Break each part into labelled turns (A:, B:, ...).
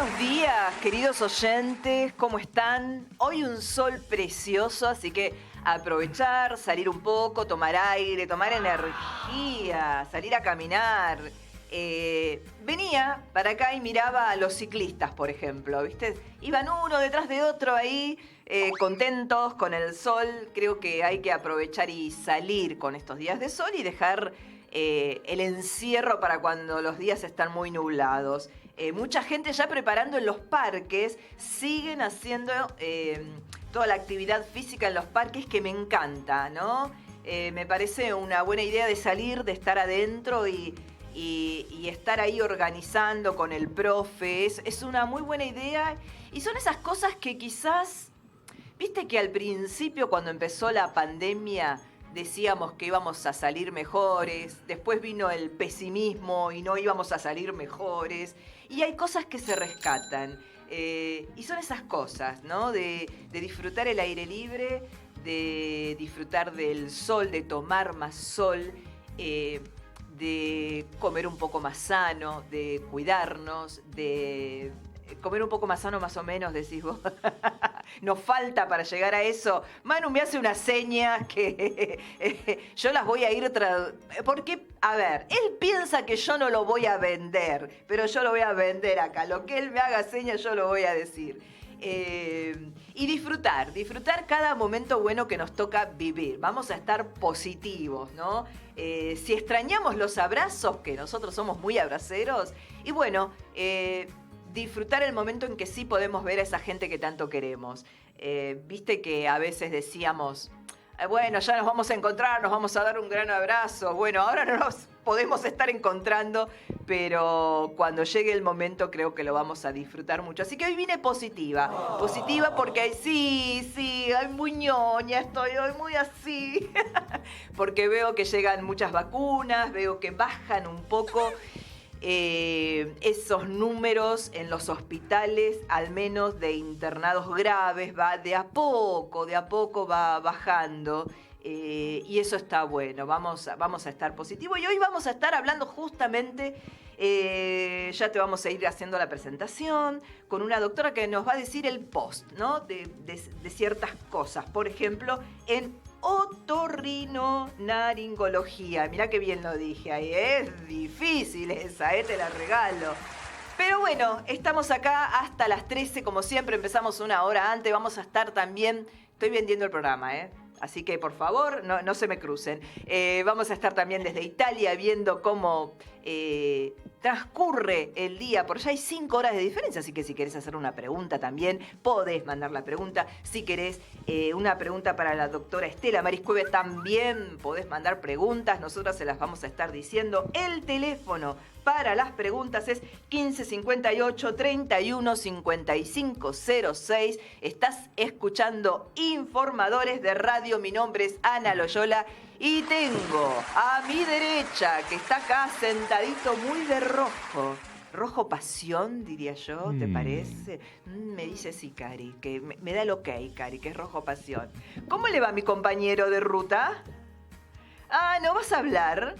A: Buenos días, queridos oyentes, ¿cómo están? Hoy un sol precioso, así que aprovechar, salir un poco, tomar aire, tomar energía, salir a caminar. Venía para acá y miraba a los ciclistas, por ejemplo, ¿viste? Iban uno detrás de otro ahí, contentos con el sol. Creo que hay que aprovechar y salir con estos días de sol y dejar el encierro para cuando los días están muy nublados. Mucha gente ya preparando en los parques, siguen haciendo toda la actividad física en los parques, que me encanta, ¿no? Me parece una buena idea de salir, de estar adentro y estar ahí organizando con el profe. Es una muy buena idea y son esas cosas que quizás, viste que al principio, cuando empezó la pandemia, decíamos que íbamos a salir mejores, después vino el pesimismo y no íbamos a salir mejores, y hay cosas que se rescatan, y son esas cosas, ¿no? De disfrutar el aire libre, de disfrutar del sol, de tomar más sol, de comer un poco más sano, de cuidarnos, de comer un poco más sano, más o menos, decís vos. Nos falta para llegar a eso. Manu me hace una seña que yo las voy a ir porque, a ver, él piensa que yo no lo voy a vender, pero yo lo voy a vender acá. Lo que él me haga seña, yo lo voy a decir. Y disfrutar cada momento bueno que nos toca vivir. Vamos a estar positivos, ¿no? Si extrañamos los abrazos, que nosotros somos muy abraceros, y bueno, disfrutar el momento en que sí podemos ver a esa gente que tanto queremos. Viste que a veces decíamos, bueno, ya nos vamos a encontrar, nos vamos a dar un gran abrazo. Bueno, ahora no nos podemos estar encontrando, pero cuando llegue el momento creo que lo vamos a disfrutar mucho. Así que hoy vine positiva. Positiva porque hay muy ñoña, estoy hoy muy así. Porque veo que llegan muchas vacunas, veo que bajan un poco esos números en los hospitales, al menos de internados graves, va de a poco va bajando, y eso está bueno. Vamos a estar positivos, y hoy vamos a estar hablando justamente, ya te vamos a ir haciendo la presentación con una doctora que nos va a decir el post, ¿no? de ciertas cosas, por ejemplo, en otorrinolaringología. Mirá qué bien lo dije ahí, es difícil esa, te la regalo. Pero bueno, estamos acá hasta las 13, como siempre, empezamos una hora antes. Vamos a estar también, estoy vendiendo el programa, así que por favor, no se me crucen. Vamos a estar también desde Italia viendo cómo transcurre el día. Por allá hay 5 horas de diferencia, así que si querés hacer una pregunta también, podés mandar la pregunta. Si querés una pregunta para la doctora Estela Maris Cueve, también podés mandar preguntas. Nosotras se las vamos a estar diciendo. El teléfono para las preguntas es 1558 31 55 06. Estás escuchando Informadores de Radio. Mi nombre es Ana Loyola y tengo a mi derecha, que está acá sentadito muy de rojo. Rojo pasión, diría yo, ¿te parece? Me dice sí, Cari, que me da el ok, Cari, que es rojo pasión. ¿Cómo le va a mi compañero de ruta? Ah, ¿no vas a hablar?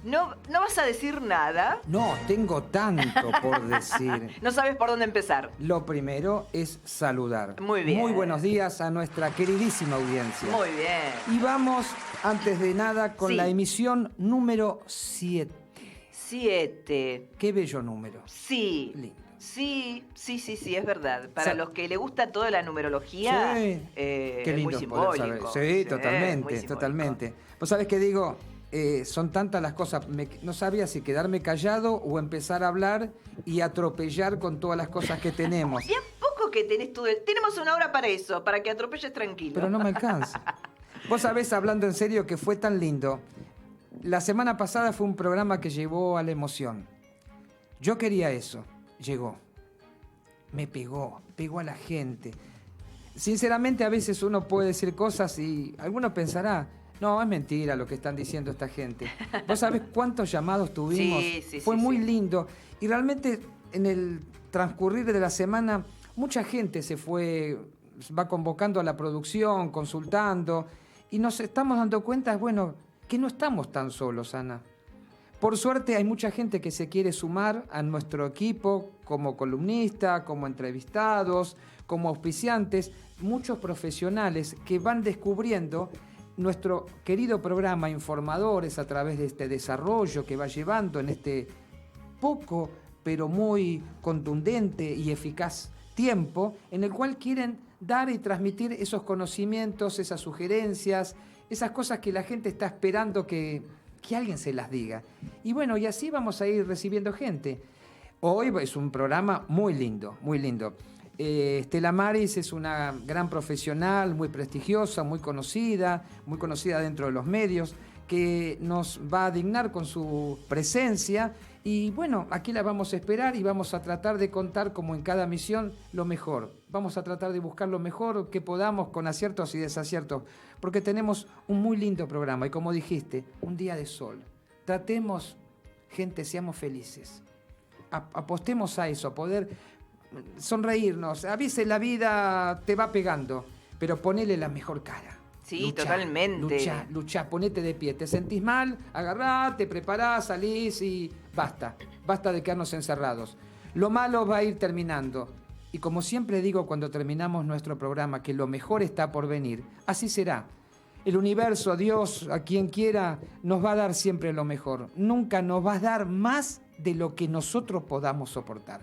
A: ¿No vas a decir nada?
B: No, tengo tanto por decir.
A: No sabes por dónde empezar.
B: Lo primero es saludar.
A: Muy bien.
B: Muy buenos días a nuestra queridísima audiencia.
A: Muy bien.
B: Y vamos, antes de nada, con
A: Sí.
B: la emisión número 7.
A: 7.
B: Qué bello número.
A: Sí.
B: Lindo.
A: Sí, es verdad. Para los que le gusta toda la numerología,
B: Sí. Qué
A: es
B: lindo
A: muy
B: poder
A: simbólico.
B: saber. Sí,
A: muy
B: totalmente,
A: simbólico.
B: totalmente. Vos sabés que digo, son tantas las cosas, no sabía si quedarme callado o empezar a hablar y atropellar con todas las cosas que tenemos.
A: Y a poco que tenés tú. Tenemos una hora para eso, para que atropelles tranquilo.
B: Pero no me alcanza. Vos sabés, hablando en serio, que fue tan lindo. La semana pasada fue un programa que llevó a la emoción. Yo quería eso. Llegó. Me pegó a la gente. Sinceramente, a veces uno puede decir cosas y alguno pensará, no, es mentira lo que están diciendo esta gente. ¿Vos sabés cuántos llamados tuvimos?
A: Sí,
B: Fue muy lindo. Y realmente, en el transcurrir de la semana, mucha gente va convocando a la producción, consultando, y nos estamos dando cuenta, bueno, que no estamos tan solos, Ana. Por suerte hay mucha gente que se quiere sumar a nuestro equipo como columnista, como entrevistados, como auspiciantes, muchos profesionales que van descubriendo nuestro querido programa Informadores a través de este desarrollo que va llevando en este poco pero muy contundente y eficaz tiempo, en el cual quieren dar y transmitir esos conocimientos, esas sugerencias, esas cosas que la gente está esperando que alguien se las diga. Y bueno, y así vamos a ir recibiendo gente. Hoy es un programa muy lindo, muy lindo. Estela Maris es una gran profesional, muy prestigiosa, muy conocida dentro de los medios, que nos va a dignar con su presencia. Y bueno, aquí la vamos a esperar y vamos a tratar de contar, como en cada misión, lo mejor. Vamos a tratar de buscar lo mejor que podamos, con aciertos y desaciertos, porque tenemos un muy lindo programa. Y como dijiste, un día de sol. Tratemos, gente, seamos felices. Apostemos a eso, a poder sonreírnos. A veces la vida te va pegando, pero ponele la mejor cara.
A: Sí,
B: luchá,
A: totalmente.
B: Luchá, ponete de pie. Te sentís mal, agarrá, te preparás, salís y basta. Basta de quedarnos encerrados. Lo malo va a ir terminando. Y como siempre digo cuando terminamos nuestro programa, que lo mejor está por venir, así será. El universo, Dios, a quien quiera, nos va a dar siempre lo mejor. Nunca nos va a dar más de lo que nosotros podamos soportar.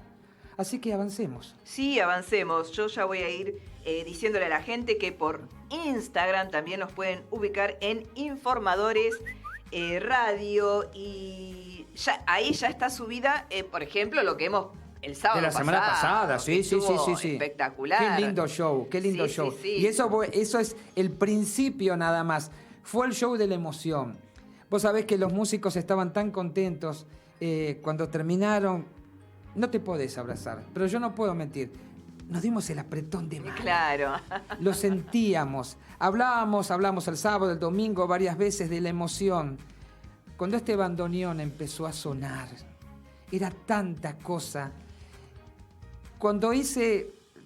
B: Así que avancemos.
A: Sí, avancemos. Yo ya voy a ir diciéndole a la gente que por Instagram también nos pueden ubicar en Informadores Radio, y ahí ya está subida, por ejemplo, lo que hemos el sábado
B: de la semana pasada, sí.
A: Espectacular.
B: Qué lindo show.
A: Sí.
B: Y eso es el principio nada más. Fue el show de la emoción. Vos sabés que los músicos estaban tan contentos cuando terminaron. No te podés abrazar, pero yo no puedo mentir. Nos dimos el apretón de mano.
A: Claro.
B: Lo sentíamos. Hablamos el sábado, el domingo, varias veces de la emoción. Cuando este bandoneón empezó a sonar, era tanta cosa. Cuando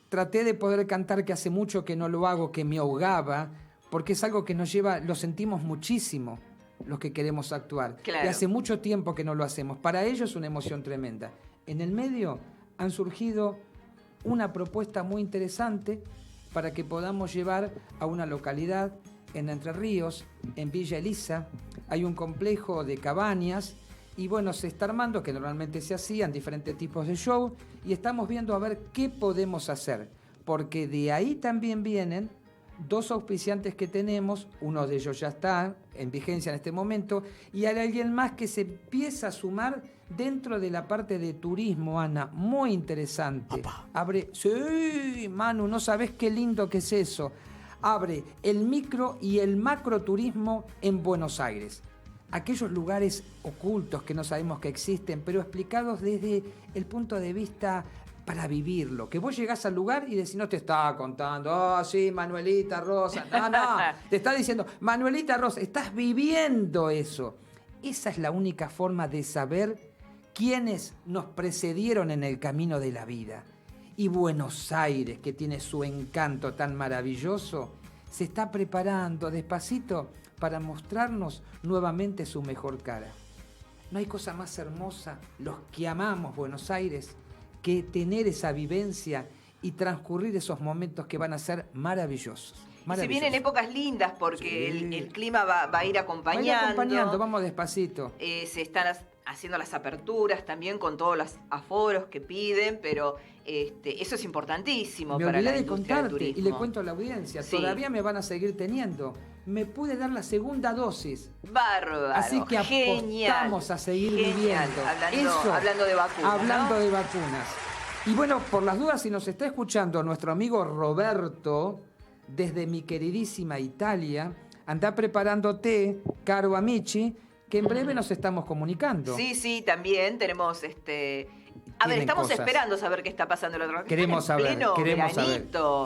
B: traté de poder cantar, que hace mucho que no lo hago, que me ahogaba, porque es algo que nos lleva, lo sentimos muchísimo, los que queremos actuar.
A: Claro.
B: Y hace mucho tiempo que no lo hacemos. Para ellos es una emoción tremenda. En el medio han surgido una propuesta muy interesante para que podamos llevar a una localidad en Entre Ríos, en Villa Elisa. Hay un complejo de cabañas y bueno, se está armando, que normalmente se hacían diferentes tipos de show, y estamos viendo a ver qué podemos hacer, porque de ahí también vienen dos auspiciantes que tenemos. Uno de ellos ya está en vigencia en este momento, y hay alguien más que se empieza a sumar dentro de la parte de turismo, Ana, muy interesante. Abre, sí, Manu, no sabés qué lindo que es eso. Abre el micro y el macroturismo en Buenos Aires. Aquellos lugares ocultos que no sabemos que existen, pero explicados desde el punto de vista para vivirlo. Que vos llegás al lugar y decís, no te está contando, sí, Manuelita Rosa. No, te está diciendo, Manuelita Rosa, estás viviendo eso. Esa es la única forma de saber quiénes nos precedieron en el camino de la vida. Y Buenos Aires, que tiene su encanto tan maravilloso, se está preparando despacito para mostrarnos nuevamente su mejor cara. No hay cosa más hermosa, los que amamos Buenos Aires, que tener esa vivencia y transcurrir esos momentos que van a ser maravillosos.
A: Se vienen épocas lindas porque
B: sí,
A: el clima va a ir acompañando.
B: Vamos despacito.
A: Se están haciendo las aperturas también con todos los aforos que piden, pero eso es importantísimo para la industria del turismo.
B: Y le cuento a la audiencia, sí, todavía me van a seguir teniendo. Me pude dar la segunda dosis.
A: Bárbaro.
B: Así que apostamos a seguir viviendo.
A: Hablando de vacunas.
B: Hablando de vacunas. Y bueno, por las dudas, si nos está escuchando nuestro amigo Roberto, desde mi queridísima Italia, anda preparándote, caro amici, que en breve nos estamos comunicando.
A: Sí, también tenemos estamos esperando saber qué está pasando el otro lado.
B: Queremos saber.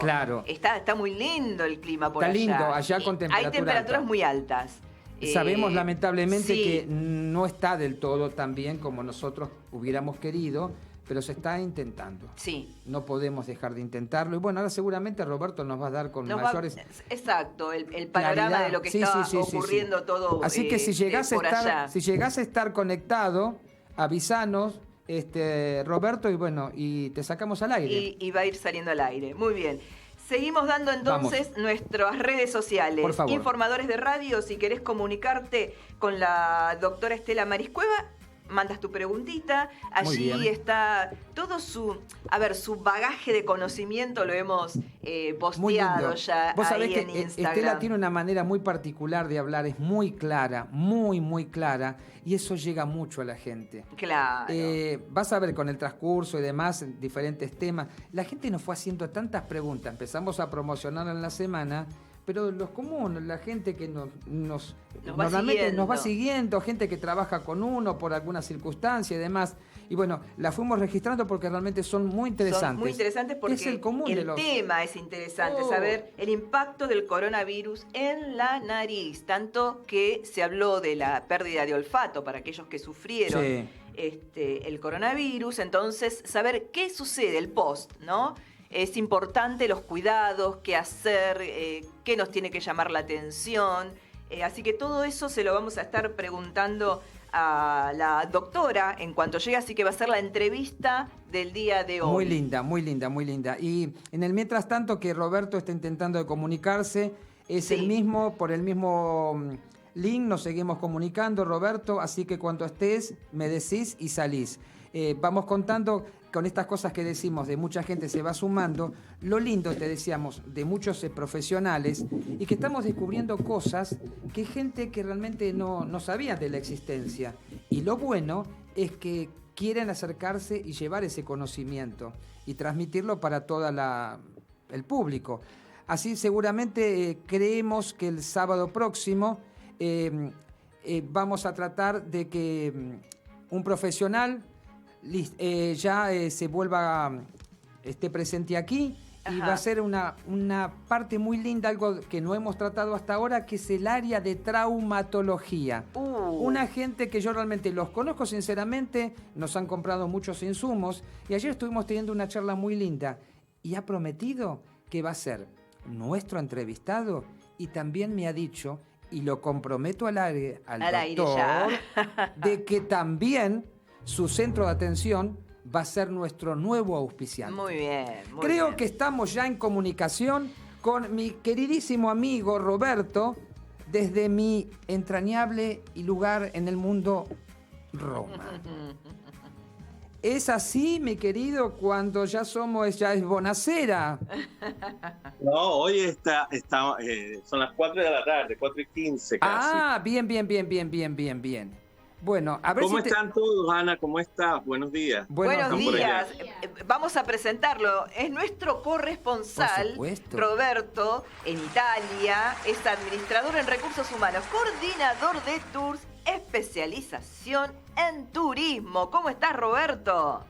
B: Claro.
A: Está muy lindo el clima por allá.
B: Está lindo, allá con temperaturas.
A: Hay temperaturas muy altas.
B: Sabemos lamentablemente que no está del todo tan bien como nosotros hubiéramos querido, pero se está intentando.
A: Sí.
B: No podemos dejar de intentarlo. Y bueno, ahora seguramente Roberto nos va a dar con mayores...
A: Exacto, el panorama
B: claridad.
A: de lo que está ocurriendo todo
B: Así que si llegás a estar conectado, avisanos, Roberto, y bueno, y te sacamos al aire.
A: Y va a ir saliendo al aire. Muy bien. Seguimos dando entonces nuestras redes sociales.
B: Por favor.
A: Informadores de Radio, si querés comunicarte con la doctora Estela Mariscueva, mandas tu preguntita. Allí está todo su bagaje de conocimiento, lo hemos posteado ya.
B: Vos sabés
A: ahí
B: que
A: en Instagram.
B: Estela tiene una manera muy particular de hablar, es muy clara, muy, muy clara, y eso llega mucho a la gente.
A: Claro.
B: Vas a ver con el transcurso y demás, diferentes temas, la gente nos fue haciendo tantas preguntas, empezamos a promocionar en la semana, pero los comunes, la gente que normalmente nos va siguiendo, gente que trabaja con uno por alguna circunstancia y demás. Y bueno, la fuimos registrando porque realmente son muy interesantes.
A: Son muy interesantes porque
B: es el
A: tema es interesante, saber el impacto del coronavirus en la nariz. Tanto que se habló de la pérdida de olfato para aquellos que sufrieron el coronavirus. Entonces, saber qué sucede, el post, ¿no? Es importante los cuidados, qué hacer, qué nos tiene que llamar la atención. Así que todo eso se lo vamos a estar preguntando a la doctora en cuanto llegue, así que va a ser la entrevista del día de hoy.
B: Muy linda, muy linda, muy linda. Y en el mientras tanto que Roberto está intentando de comunicarse, es por el mismo link nos seguimos comunicando, Roberto, así que cuando estés me decís y salís. Vamos contando con estas cosas que decimos, de mucha gente se va sumando, lo lindo, te decíamos, de muchos profesionales, y que estamos descubriendo cosas que gente que realmente no sabía de la existencia. Y lo bueno es que quieren acercarse y llevar ese conocimiento y transmitirlo para todo el público. Así seguramente creemos que el sábado próximo vamos a tratar de que un profesional esté presente aquí. Ajá. Y va a ser una parte muy linda, algo que no hemos tratado hasta ahora, que es el área de traumatología. Una gente que yo realmente los conozco sinceramente, nos han comprado muchos insumos, y ayer estuvimos teniendo una charla muy linda, y ha prometido que va a ser nuestro entrevistado, y también me ha dicho, y lo comprometo al doctor, de que también su centro de atención va a ser nuestro nuevo auspiciante.
A: Muy bien.
B: Creo que estamos ya en comunicación con mi queridísimo amigo Roberto, desde mi entrañable lugar en el mundo, Roma. ¿Es así, mi querido, cuando ya es bonacera?
C: No, hoy son las 4 de la tarde, 4:15 casi.
B: Ah, bien. Bueno, a ver
C: ¿Cómo están todos, Ana? ¿Cómo estás? Buenos días.
A: Buenos días. Vamos a presentarlo. Es nuestro corresponsal, Roberto, en Italia. Es administrador en recursos humanos, coordinador de tours, especialización en turismo. ¿Cómo estás, Roberto?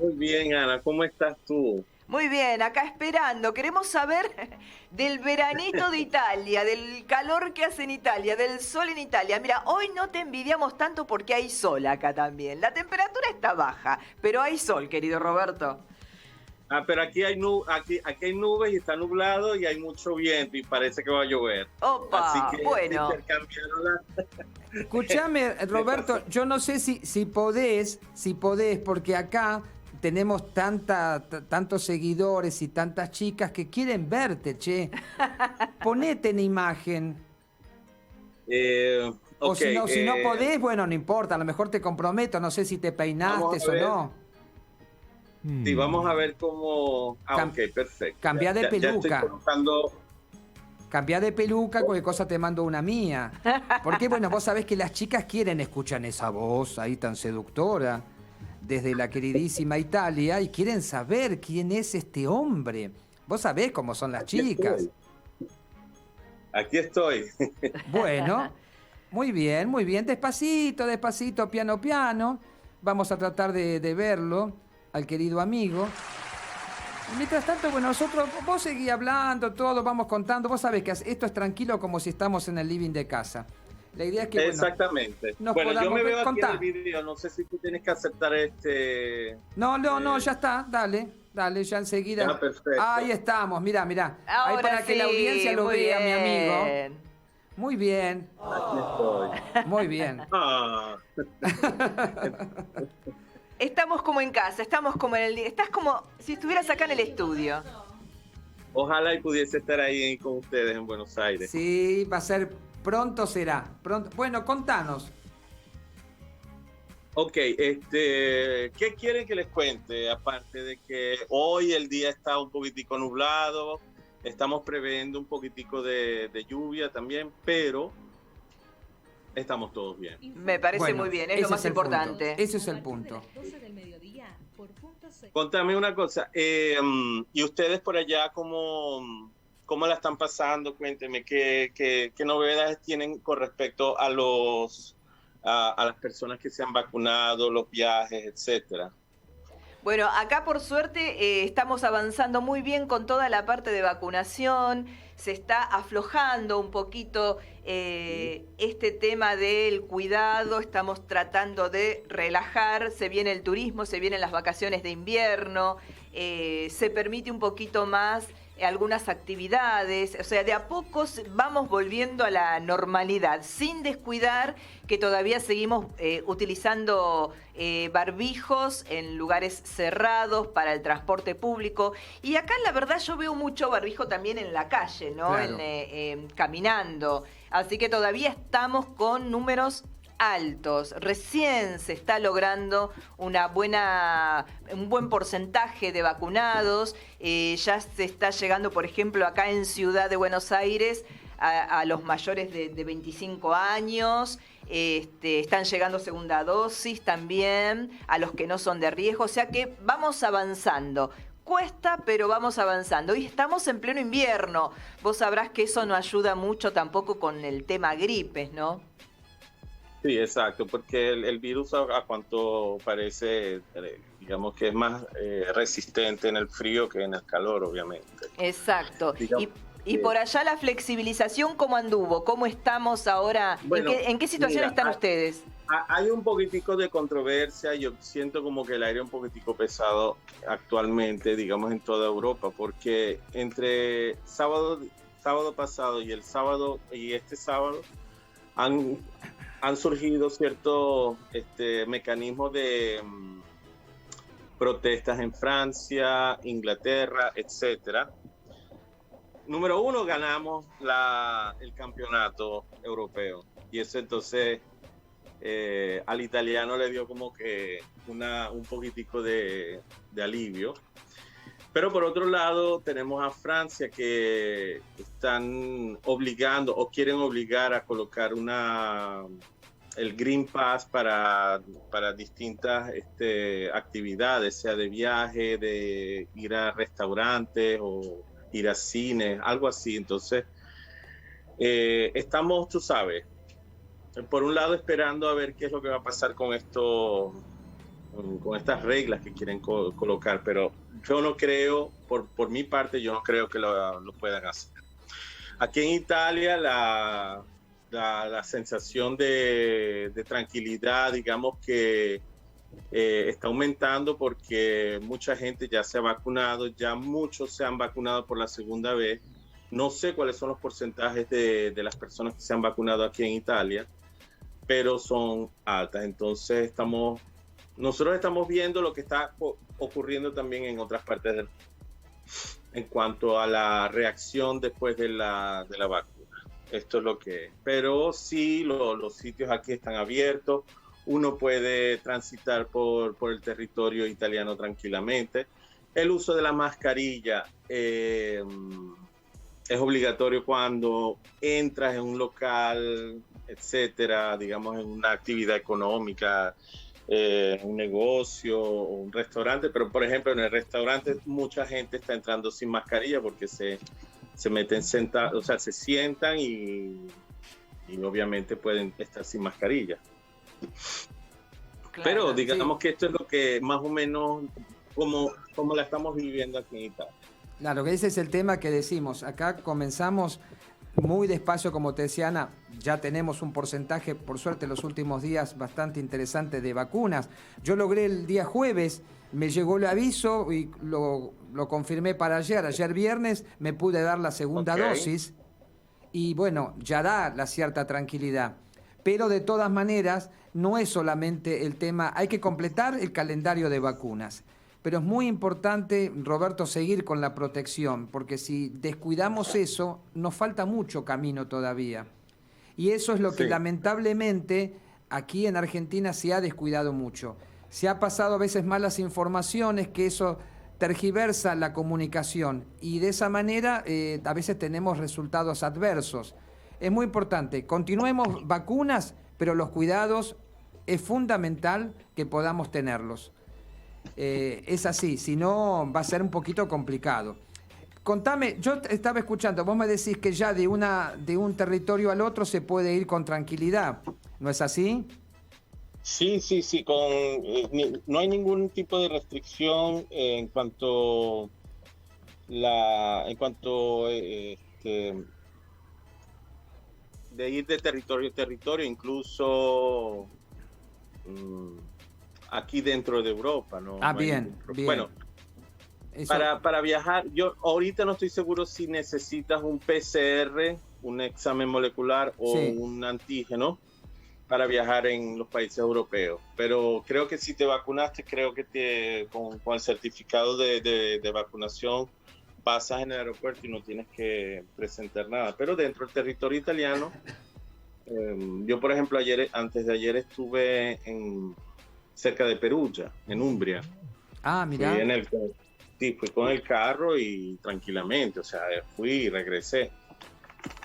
C: Muy bien, Ana. ¿Cómo estás tú?
A: Muy bien, acá esperando. Queremos saber del veranito de Italia, del calor que hace en Italia, del sol en Italia. Mira, hoy no te envidiamos tanto porque hay sol acá también. La temperatura está baja, pero hay sol, querido Roberto.
C: Pero aquí hay nubes y está nublado y hay mucho viento y parece que va a llover.
A: Opa,
C: así que
A: bueno.
B: Escúchame, Roberto, yo no sé si podés, porque acá tenemos tantos seguidores y tantas chicas que quieren verte, che. Ponete en imagen. O si no podés, bueno, no importa, a lo mejor te comprometo, no sé si te peinaste o no.
C: Sí, vamos a ver cómo... ok, perfecto.
B: Cambia de peluca.
C: Ya estoy colocando...
B: Cambia de peluca, cualquier cosa te mando una mía. Porque, bueno, vos sabés que las chicas escuchan esa voz ahí tan seductora desde la queridísima Italia y quieren saber quién es este hombre. Vos sabés cómo son las chicas.
C: Aquí estoy.
B: Bueno, muy bien. Despacito, piano. Vamos a tratar de verlo al querido amigo. Mientras tanto, bueno, vos seguís hablando, todo, vamos contando. Vos sabés que esto es tranquilo como si estamos en el living de casa. La idea es que, bueno,
C: Exactamente.
B: nos
C: Bueno, yo
B: podamos
C: me veo aquí
B: contar.
C: en el video, no sé si tú tienes que aceptar
B: No, ya está, dale, ya enseguida.
C: Ya, perfecto.
B: Ahí estamos, mirá. Ahí
A: Ahora
B: para que la
A: sí,
B: audiencia lo
A: muy
B: vea, mi amigo.
A: bien.
B: Muy bien,
C: Aquí estoy.
B: muy bien.
C: Ah,
A: Estamos como en casa, estás como si estuvieras acá en el estudio.
C: ojalá y pudiese estar ahí con ustedes en Buenos Aires.
B: Sí, va a ser, pronto será. Pronto. Bueno, contanos.
C: Ok, ¿qué quieren que les cuente? Aparte de que hoy el día está un poquitico nublado, estamos previendo un poquitico de lluvia también, pero estamos todos bien.
A: Me parece
B: Bueno,
A: muy bien, es lo
B: ese
A: más
B: el punto.
A: importante.
B: Ese es el punto.
C: Contame una cosa, ¿y ustedes por allá cómo la están pasando? Cuénteme, ¿qué novedades tienen con respecto a a las personas que se han vacunado, los viajes, etcétera?
A: Bueno, acá por suerte estamos avanzando muy bien con toda la parte de vacunación. Se está aflojando un poquito este tema del cuidado. Estamos tratando de relajar. Se viene el turismo, se vienen las vacaciones de invierno. Se permite un poquito más algunas actividades, o sea, de a pocos vamos volviendo a la normalidad, sin descuidar que todavía seguimos utilizando barbijos en lugares cerrados para el transporte público. Y acá la verdad yo veo mucho barbijo también en la calle, ¿no?
B: Claro.
A: Caminando. Así que todavía estamos con números altos. Recién se está logrando un buen porcentaje de vacunados. Ya se está llegando, por ejemplo, acá en Ciudad de Buenos Aires, a los mayores de 25 años. Están llegando segunda dosis también, a los que no son de riesgo. O sea que vamos avanzando. Cuesta, pero vamos avanzando. Y estamos en pleno invierno. Vos sabrás que eso no ayuda mucho tampoco con el tema gripes, ¿no?
C: Sí, exacto, porque el virus a cuanto parece, digamos que es más resistente en el frío que en el calor, obviamente.
A: Exacto.
C: Digamos
A: Y por allá la flexibilización, ¿cómo anduvo? ¿Cómo estamos ahora?
C: Bueno,
A: ¿En qué situación
C: mira,
A: están ustedes?
C: Hay un poquitico de controversia, yo siento como que el aire es un poquitico pesado actualmente, digamos en toda Europa, porque entre sábado pasado y este sábado han surgido ciertos mecanismos de protestas en Francia, Inglaterra, etcétera. Número uno, ganamos el campeonato europeo y eso entonces al italiano le dio como que un poquitico de alivio. Pero por otro lado tenemos a Francia que están obligando o quieren obligar a colocar el Green Pass para distintas actividades, sea de viaje, de ir a restaurantes o ir a cine, algo así. Entonces, estamos, tú sabes, por un lado esperando a ver qué es lo que va a pasar con estas reglas que quieren colocar, pero yo no creo, por mi parte, yo no creo que lo puedan hacer. Aquí en Italia la sensación de tranquilidad, digamos que está aumentando porque mucha gente ya se ha vacunado, ya muchos se han vacunado por la segunda vez. No sé cuáles son los porcentajes de las personas que se han vacunado aquí en Italia, pero son altas. Entonces nosotros estamos viendo lo que está ocurriendo también en otras partes del mundo en cuanto a la reacción después de la vacuna. Esto es lo que es. Pero sí, los sitios aquí están abiertos. Uno puede transitar por el territorio italiano tranquilamente. El uso de la mascarilla es obligatorio cuando entras en un local, etcétera, digamos en una actividad económica, un negocio o un restaurante. Pero, por ejemplo, en el restaurante mucha gente está entrando sin mascarilla porque se meten sentados, o sea, se sientan y obviamente pueden estar sin mascarilla.
A: Claro,
C: pero digamos
B: sí.
C: que esto es lo que más o menos como la estamos viviendo aquí en Italia.
B: Claro, que ese es el tema que decimos. Acá comenzamos muy despacio, como te decía Ana, ya tenemos un porcentaje, por suerte, en los últimos días bastante interesante de vacunas. Yo logré el día jueves, me llegó el aviso y lo confirmé para ayer. Ayer viernes me pude dar la segunda dosis y bueno, ya da la cierta tranquilidad. Pero de todas maneras, no es solamente el tema, hay que completar el calendario de vacunas. Pero es muy importante, Roberto, seguir con la protección, porque si descuidamos eso, nos falta mucho camino todavía. Y eso es lo que lamentablemente aquí en Argentina se ha descuidado mucho. Se ha pasado a veces malas informaciones, que eso tergiversa la comunicación y de esa manera a veces tenemos resultados adversos. Es muy importante, continuemos vacunas, pero los cuidados es fundamental que podamos tenerlos. Es así, si no va a ser un poquito complicado. Contame, yo estaba escuchando, vos me decís que ya de un territorio al otro se puede ir con tranquilidad, ¿no es así?
C: Sí, no hay ningún tipo de restricción en cuanto de ir de territorio a territorio, incluso aquí dentro de Europa, ¿no?
B: Ah,
C: no
B: bien.
C: Bueno, para viajar, yo ahorita no estoy seguro si necesitas un PCR, un examen molecular o un antígeno para viajar en los países europeos. Pero creo que si te vacunaste, creo que con el certificado de vacunación pasas en el aeropuerto y no tienes que presentar nada. Pero dentro del territorio italiano, yo por ejemplo antes de ayer estuve cerca de Perugia, en Umbria.
B: Ah, mira.
C: Fui con el carro y tranquilamente, o sea, fui y regresé.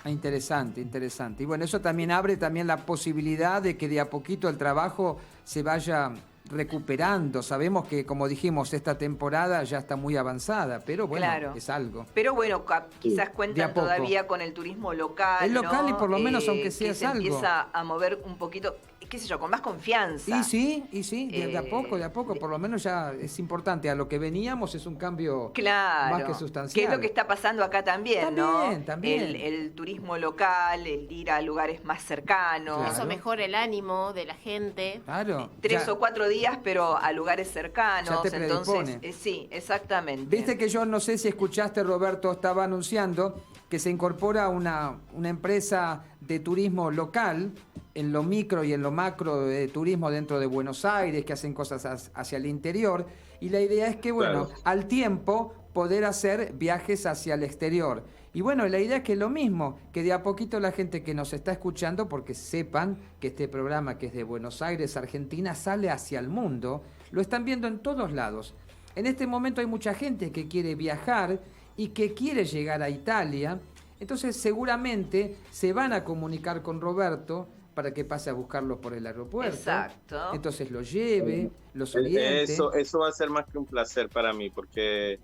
B: Interesante. Y bueno, eso también abre también la posibilidad de que de a poquito el trabajo se vaya recuperando. Sabemos que, como dijimos, esta temporada ya está muy avanzada, pero bueno, es algo.
A: Pero bueno, quizás cuentan todavía con el turismo local.
B: El local, ¿no? Y por lo menos, aunque sea
A: algo. Empieza a mover un poquito, qué sé yo, con más confianza.
B: Y sí, de a poco, por lo menos ya es importante. A lo que veníamos es un cambio más que sustancial.
A: Que es lo que está pasando acá también, ¿no?
B: También.
A: El turismo local, el ir a lugares más cercanos.
D: Claro. Eso mejora el ánimo de la gente.
B: Claro.
A: 3 o 4 días, pero a lugares cercanos.
B: Ya te predispone.
A: Entonces, sí, exactamente.
B: Viste que yo no sé si escuchaste, Roberto, estaba anunciando que se incorpora una empresa de turismo local en lo micro y en lo macro de turismo dentro de Buenos Aires, que hacen cosas hacia el interior, y la idea es que, bueno, al tiempo poder hacer viajes hacia el exterior. Y bueno, la idea es que lo mismo, que de a poquito la gente que nos está escuchando, porque sepan que este programa que es de Buenos Aires, Argentina, sale hacia el mundo, lo están viendo en todos lados. En este momento hay mucha gente que quiere viajar y que quiere llegar a Italia, entonces seguramente se van a comunicar con Roberto para que pase a buscarlos por el aeropuerto.
A: Exacto.
B: Entonces los lleve, los oriente.
C: Eso va a ser más que un placer para mí, porque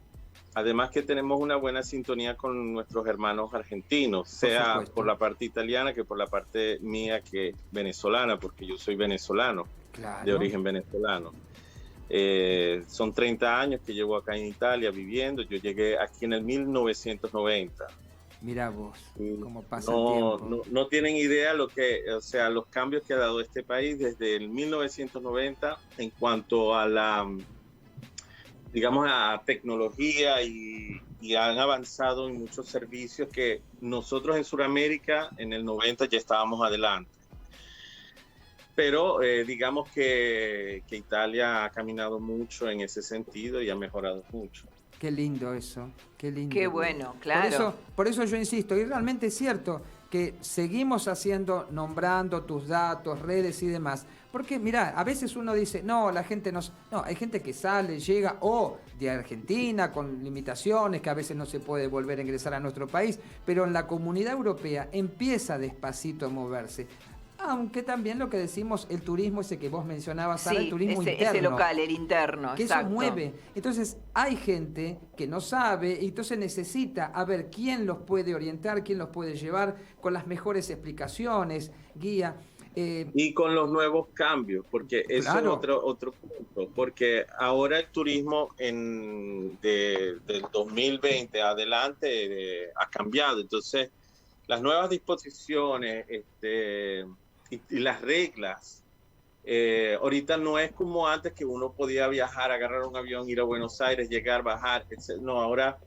C: además que tenemos una buena sintonía con nuestros hermanos argentinos, sea por la parte italiana que por la parte mía que venezolana, porque yo soy venezolano, de origen venezolano. Son 30 años que llevo acá en Italia viviendo. Yo llegué aquí en el 1990.
B: Mirá vos, cómo pasa el tiempo.
C: No tienen idea los cambios que ha dado este país desde el 1990 en cuanto a a tecnología y han avanzado en muchos servicios que nosotros en Sudamérica en el 90 ya estábamos adelante. Pero digamos que Italia ha caminado mucho en ese sentido y ha mejorado mucho.
B: Qué lindo eso, qué lindo.
A: Qué bueno, claro.
B: Por eso yo insisto, y realmente es cierto que seguimos nombrando tus datos, redes y demás. Porque mirá, a veces uno dice, no, la gente no, hay gente que sale, llega, o de Argentina con limitaciones, que a veces no se puede volver a ingresar a nuestro país, pero en la comunidad europea empieza despacito a moverse. Aunque también lo que decimos, el turismo ese que vos mencionabas, Sara, el turismo interno.
A: Ese local, el interno,
B: que
A: exacto.
B: Eso mueve. Entonces, hay gente que no sabe y entonces necesita a ver quién los puede orientar, quién los puede llevar con las mejores explicaciones, guía.
C: Y con los nuevos cambios, porque eso es otro punto. Porque ahora el turismo del 2020 adelante ha cambiado. Entonces, las nuevas disposiciones y las reglas, ahorita no es como antes que uno podía viajar, agarrar un avión, ir a Buenos Aires, llegar, bajar, etc. No, ahora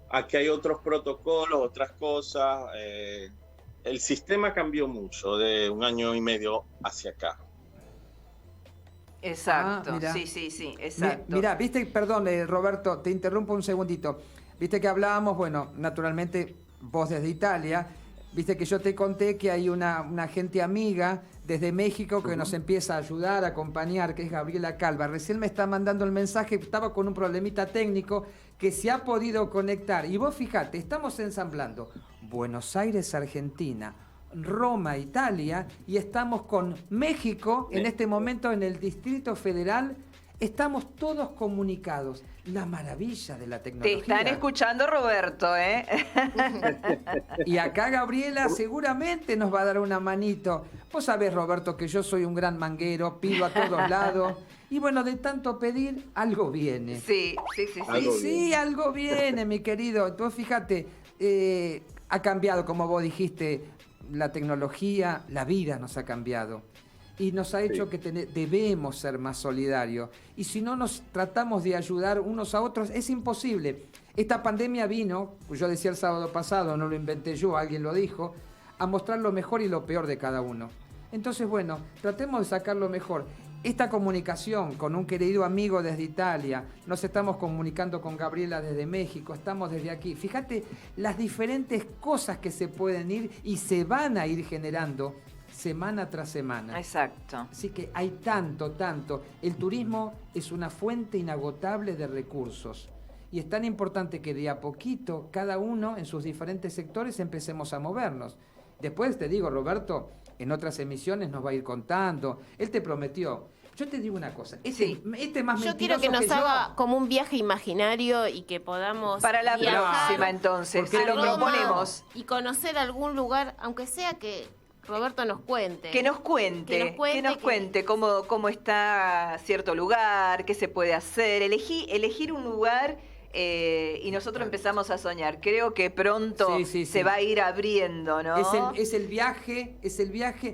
C: aquí hay otros protocolos, otras cosas. El sistema cambió mucho de un año y medio hacia acá.
A: Exacto,
B: mira.
A: sí, exacto.
B: Mira, viste, perdón, Roberto, te interrumpo un segundito. Viste que hablábamos, bueno, naturalmente vos desde Italia, viste que yo te conté que hay una gente amiga desde México que nos empieza a ayudar, a acompañar, que es Gabriela Calva. Recién me está mandando el mensaje, estaba con un problemita técnico que se ha podido conectar. Y vos fíjate, estamos ensamblando Buenos Aires, Argentina, Roma, Italia, y estamos con México en este momento en el Distrito Federal. Estamos todos comunicados. La maravilla de la
A: Te
B: tecnología.
A: están escuchando, Roberto, ¿eh?
B: Y acá Gabriela seguramente nos va a dar una manito. Vos sabés, Roberto, que yo soy un gran manguero, pido a todos lados. Y bueno, de tanto pedir, algo viene.
A: Sí.
B: Algo viene, mi querido. Entonces, fíjate, ha cambiado, como vos dijiste, la tecnología, la vida nos ha cambiado. Y nos ha hecho que debemos ser más solidarios. Y si no nos tratamos de ayudar unos a otros, es imposible. Esta pandemia vino, yo decía el sábado pasado, no lo inventé yo, alguien lo dijo, a mostrar lo mejor y lo peor de cada uno. Entonces, bueno, tratemos de sacar lo mejor. Esta comunicación con un querido amigo desde Italia, nos estamos comunicando con Gabriela desde México, estamos desde aquí. Fíjate las diferentes cosas que se pueden ir y se van a ir generando semana tras semana.
A: Exacto.
B: Así que hay tanto. El turismo es una fuente inagotable de recursos. Y es tan importante que de a poquito, cada uno en sus diferentes sectores, empecemos a movernos. Después te digo, Roberto, en otras emisiones nos va a ir contando. Él te prometió. Yo te digo una cosa. Este más
D: yo quiero que nos haga como un viaje imaginario y que podamos
A: para la
D: viajar
A: próxima, entonces.
B: Porque
A: Se lo
D: Roma
A: proponemos.
D: y conocer algún lugar, aunque sea que Roberto nos cuente.
A: Que nos cuente cómo está cierto lugar, qué se puede hacer. Elegir un lugar y nosotros empezamos a soñar. Creo que pronto se va a ir abriendo, ¿no?
B: Es el viaje.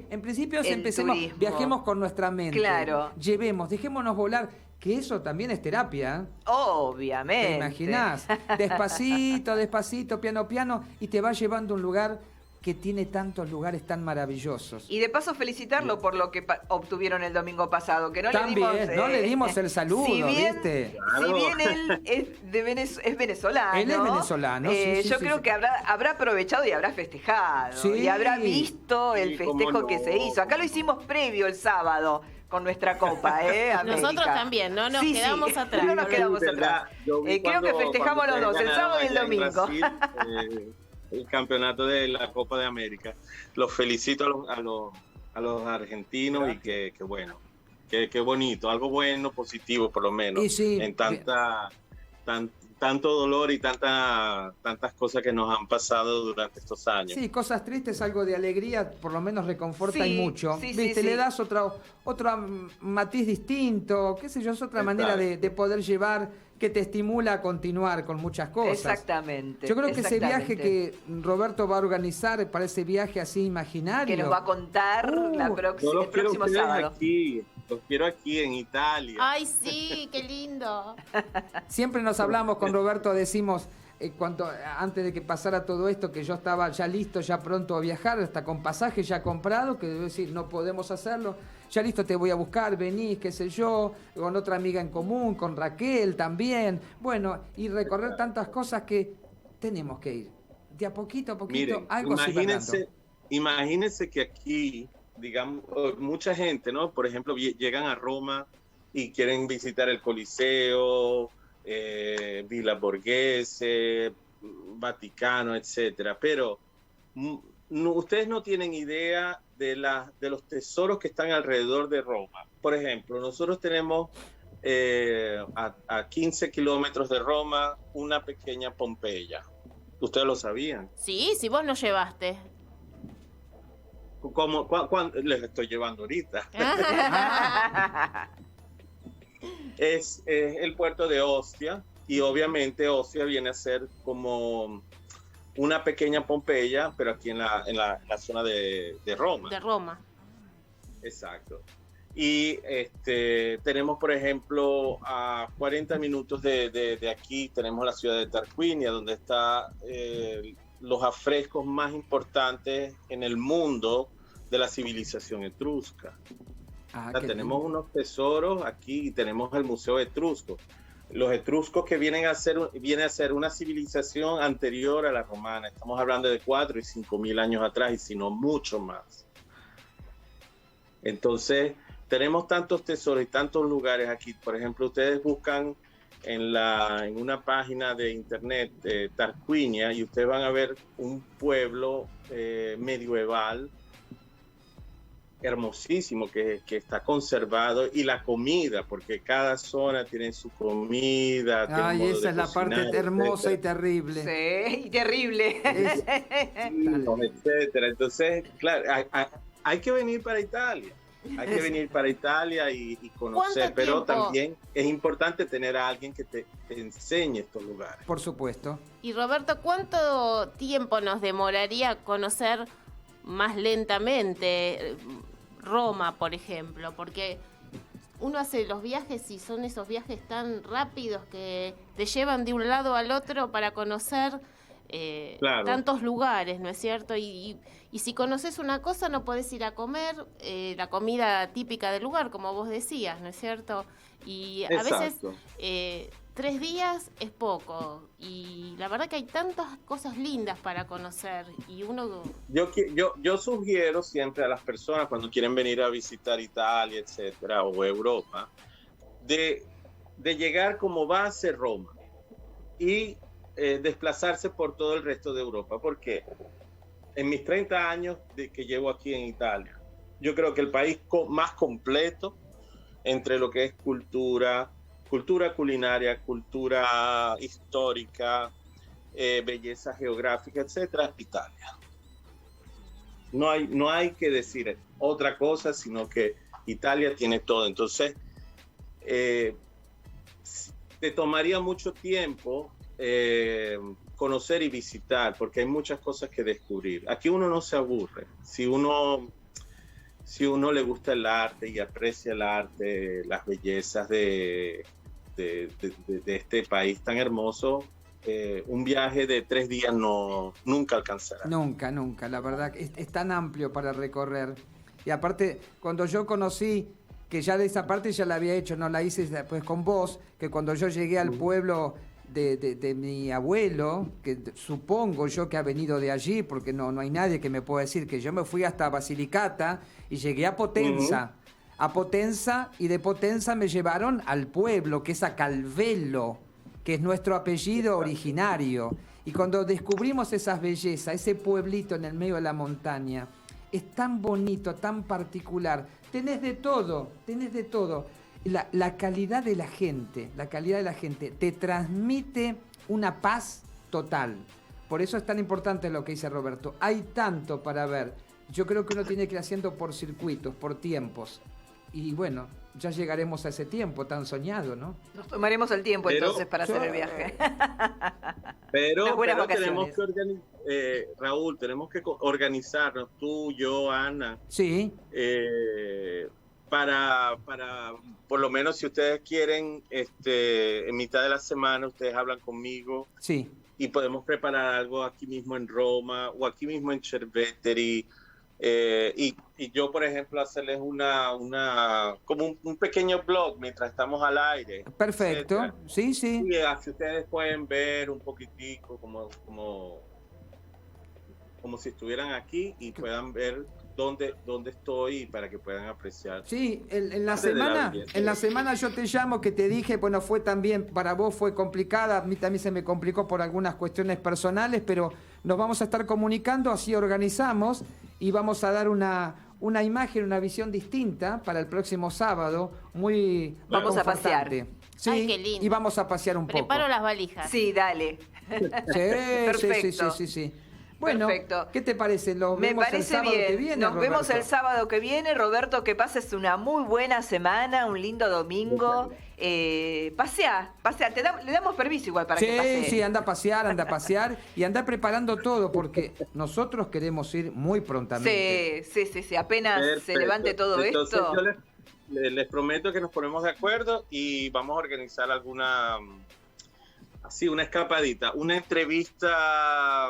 B: En principio
A: Turismo.
B: viajemos con nuestra mente.
A: Claro.
B: Dejémonos volar, que eso también es terapia.
A: Obviamente.
B: ¿Te imaginás? Despacito, piano, y te va llevando a un lugar que tiene tantos lugares tan maravillosos.
A: Y de paso felicitarlo por lo que obtuvieron el domingo pasado, que no
B: le dimos el saludo, ¿viste?
A: Si bien él es venezolano.
B: Él es venezolano,
A: yo creo que habrá aprovechado y habrá festejado. Y habrá visto el festejo que se hizo. Acá lo hicimos previo el sábado con nuestra copa, América.
D: Nosotros también, no nos quedamos atrás.
A: No nos quedamos atrás. Creo que festejamos los dos, el sábado y el domingo.
C: El campeonato de la Copa de América. Los felicito a los argentinos y que bueno, que bonito, algo bueno, positivo por lo menos, en tanto dolor y tantas cosas que nos han pasado durante estos años.
B: Sí, cosas tristes, algo de alegría, por lo menos reconforta y mucho. ¿Viste? Le das otro matiz distinto, qué sé yo, es otra manera de poder llevar, que te estimula a continuar con muchas cosas.
A: Exactamente.
B: Yo creo que ese viaje que Roberto va a organizar, para ese viaje así imaginario,
A: que nos va a contar el próximo sábado.
C: Los quiero aquí en Italia.
D: Ay, sí, qué lindo.
B: Siempre nos hablamos con Roberto, decimos, antes de que pasara todo esto, que yo estaba ya listo, ya pronto a viajar, hasta con pasaje ya comprado, que debo decir, no podemos hacerlo. Ya listo, te voy a buscar, venís, qué sé yo, con otra amiga en común, con Raquel también. Bueno, y recorrer tantas cosas que tenemos que ir. De a poquito,
C: Miren,
B: algo se va dando.
C: Imagínense que aquí, digamos, mucha gente, ¿no? Por ejemplo, llegan a Roma y quieren visitar el Coliseo, Villa Borghese, Vaticano, etcétera. Pero ustedes no tienen idea de los tesoros que están alrededor de Roma. Por ejemplo, nosotros tenemos a 15 kilómetros de Roma una pequeña Pompeya. ¿Ustedes lo sabían?
D: Sí, vos nos llevaste.
C: ¿Cuándo les estoy llevando ahorita? Es el puerto de Ostia, y obviamente Ostia viene a ser como una pequeña Pompeya, pero aquí en la zona de Roma.
D: De Roma.
C: Exacto. Y tenemos, por ejemplo, a 40 minutos de aquí, tenemos la ciudad de Tarquinia, donde está los afrescos más importantes en el mundo de la civilización etrusca.
B: Ah,
C: O sea,
B: qué
C: tenemos
B: lindo.
C: unos tesoros aquí y tenemos el Museo Etrusco. Los etruscos que viene a ser una civilización anterior a la romana. Estamos hablando de 4 y 5 mil años atrás, y si no mucho más. Entonces, tenemos tantos tesoros y tantos lugares aquí. Por ejemplo, ustedes buscan en una página de internet Tarquinia, y ustedes van a ver un pueblo medieval hermosísimo que está conservado, y la comida, porque cada zona tiene su comida. Tiene un
B: Ay,
C: modo
B: esa
C: de
B: es la
C: cocinar,
B: parte hermosa y
C: etcétera.
B: terrible.
A: Sí, y terrible.
C: Etcétera. Entonces, claro, hay que venir para Italia. Hay que venir para Italia y conocer,
D: ¿Cuánto
C: pero
D: tiempo?
C: también es importante tener a alguien que te enseñe estos lugares.
B: Por supuesto.
D: Y Roberto, ¿cuánto tiempo nos demoraría conocer más lentamente Roma, por ejemplo? Porque uno hace los viajes y son esos viajes tan rápidos que te llevan de un lado al otro para conocer
C: Claro.
D: tantos lugares, ¿no es cierto? Y si conoces una cosa no podés ir a comer la comida típica del lugar, como vos decías, ¿no es cierto? Y a veces
C: Exacto.
D: 3 días es poco, y la verdad que hay tantas cosas lindas para conocer, y uno...
C: Yo sugiero siempre a las personas cuando quieren venir a visitar Italia, etcétera, o Europa, de llegar como base Roma y desplazarse por todo el resto de Europa, porque en mis 30 años que llevo aquí en Italia, yo creo que el país más completo entre lo que es cultura culinaria, cultura histórica, belleza geográfica, etcétera, Italia. No hay que decir otra cosa, sino que Italia tiene todo. Entonces, te tomaría mucho tiempo conocer y visitar, porque hay muchas cosas que descubrir. Aquí uno no se aburre. Si uno le gusta el arte y aprecia el arte, las bellezas de este país tan hermoso, un viaje de 3 días nunca alcanzará.
B: Nunca, nunca. La verdad que es tan amplio para recorrer. Y aparte, cuando yo conocí, que ya de esa parte ya la había hecho, no la hice después con vos, que cuando yo llegué al pueblo de mi abuelo, que supongo yo que ha venido de allí, porque no hay nadie que me pueda decir, que yo me fui hasta Basilicata y llegué a Potenza. A Potenza, y de Potenza me llevaron al pueblo, que es a Calvello, que es nuestro apellido originario. Y cuando descubrimos esas bellezas, ese pueblito en el medio de la montaña, es tan bonito, tan particular. Tenés de todo, tenés de todo. La calidad de la gente te transmite una paz total. Por eso es tan importante lo que dice Roberto. Hay tanto para ver. Yo creo que uno tiene que ir haciendo por circuitos, por tiempos. Y bueno, ya llegaremos a ese tiempo tan soñado, ¿no?
A: Nos tomaremos el tiempo entonces para hacer el viaje.
C: Pero
A: vacaciones.
C: tenemos que Raúl, tenemos que organizarnos, tú, yo, Ana,
B: Sí.
C: para por lo menos, si ustedes quieren, en mitad de la semana, ustedes hablan conmigo
B: Sí.
C: y podemos preparar algo aquí mismo en Roma o aquí mismo en Cerveteri. Y yo, por ejemplo, hacerles como un pequeño blog mientras estamos al aire.
B: Perfecto.
C: Etcétera.
B: Sí, sí.
C: Y así ustedes pueden ver un poquitico como si estuvieran aquí y puedan ver dónde estoy, para que puedan apreciar.
B: Sí, en la
C: Parte de la
B: semana,
C: belleza.
B: en la semana yo te llamo, que te dije, bueno, fue también, para vos fue complicada, a mí también se me complicó por algunas cuestiones personales, pero nos vamos a estar comunicando, así organizamos y vamos a dar una imagen, una visión distinta para el próximo sábado, muy
A: Vamos a
B: reconfortante.
A: pasear.
B: Sí,
D: Ay, qué lindo.
B: y vamos a pasear un
D: Preparo
B: poco.
D: las valijas.
A: Sí, dale. Perfecto.
B: Sí. Bueno,
A: Perfecto.
B: ¿qué te parece? ¿Lo
A: Me
B: vemos el
A: parece
B: sábado
A: bien.
B: que viene,
A: Nos vemos
B: Roberto?
A: el sábado que viene. Roberto, que pases una muy buena semana, un lindo domingo. pasea. Le damos permiso igual para
B: Sí,
A: que pasee.
B: sí, anda a pasear y anda preparando todo porque nosotros queremos ir muy prontamente.
A: Sí. Apenas se
C: Perfecto.
A: levante todo
C: Entonces,
A: esto.
C: yo les prometo que nos ponemos de acuerdo y vamos a organizar alguna, así, una escapadita, una entrevista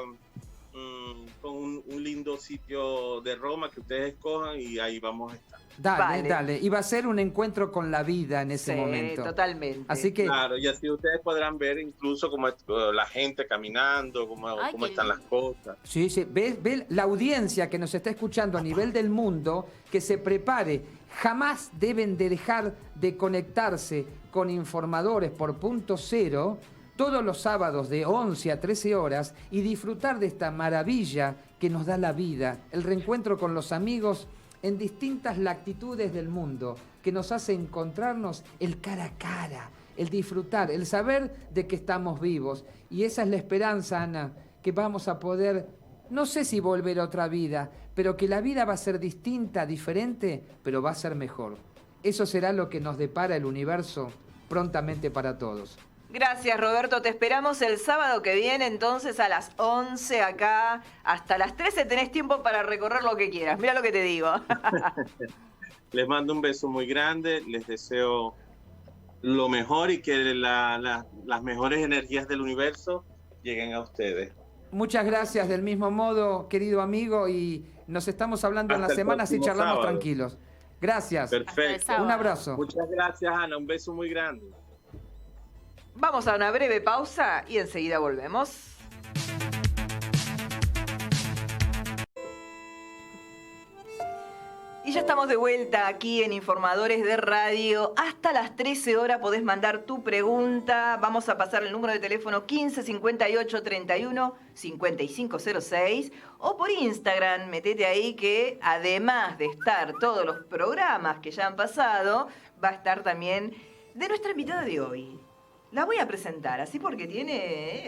C: con un lindo sitio de Roma que ustedes escojan y ahí vamos a estar.
B: Dale,
A: Vale.
B: Y va a ser un encuentro con la vida en ese momento.
A: Totalmente.
B: Así que
C: Claro, y así ustedes podrán ver incluso cómo la gente caminando, cómo
D: Ay, qué
C: están las cosas.
B: sí, ve la audiencia que nos está escuchando a nivel del mundo, que se prepare. Jamás deben de dejar de conectarse con informadores por Punto Cero todos los sábados de 11 a 13 horas y disfrutar de esta maravilla que nos da la vida, el reencuentro con los amigos en distintas latitudes del mundo, que nos hace encontrarnos el cara a cara, el disfrutar, el saber de que estamos vivos. Y esa es la esperanza, Ana, que vamos a poder, no sé si volver a otra vida, pero que la vida va a ser distinta, diferente, pero va a ser mejor. Eso será lo que nos depara el universo prontamente para todos.
A: Gracias, Roberto. Te esperamos el sábado que viene, entonces a las 11 acá. Hasta las 13 tenés tiempo para recorrer lo que quieras. Mira lo que te digo.
C: Les mando un beso muy grande, les deseo lo mejor y que las mejores energías del universo lleguen a ustedes.
B: Muchas gracias del mismo modo, querido amigo, y nos estamos hablando en
C: Hasta
B: las
C: el
B: semanas y
C: próximo
B: charlamos
C: sábado.
B: tranquilos. Gracias.
D: Hasta el
C: Perfecto.
D: sábado.
B: Un abrazo.
C: Muchas gracias, Ana. Un beso muy grande.
A: Vamos a una breve pausa y enseguida volvemos. Y ya estamos de vuelta aquí en Informadores de Radio. Hasta las 13 horas podés mandar tu pregunta. Vamos a pasar el número de teléfono 15 58 31 5506 o por Instagram. Metete ahí que además de estar todos los programas que ya han pasado, va a estar también de nuestra invitada de hoy. La voy a presentar, así porque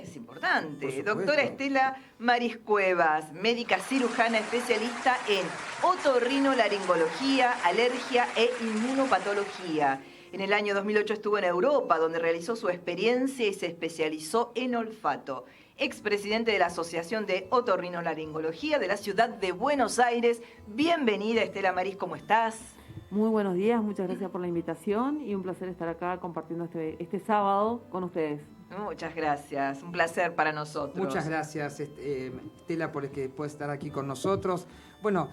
A: es importante.
B: Por supuesto.
A: Doctora Estela Maris Cuevas, médica cirujana especialista en otorrinolaringología, alergia e inmunopatología. En el año 2008 estuvo en Europa, donde realizó su experiencia y se especializó en olfato. Expresidente de la Asociación de Otorrinolaringología de la ciudad de Buenos Aires. Bienvenida, Estela Maris, ¿cómo estás?
E: Muy buenos días, muchas gracias por la invitación y un placer estar acá compartiendo este sábado con ustedes.
A: Muchas gracias, un placer para nosotros.
B: Muchas gracias, Estela, por que puedes estar aquí con nosotros. Bueno,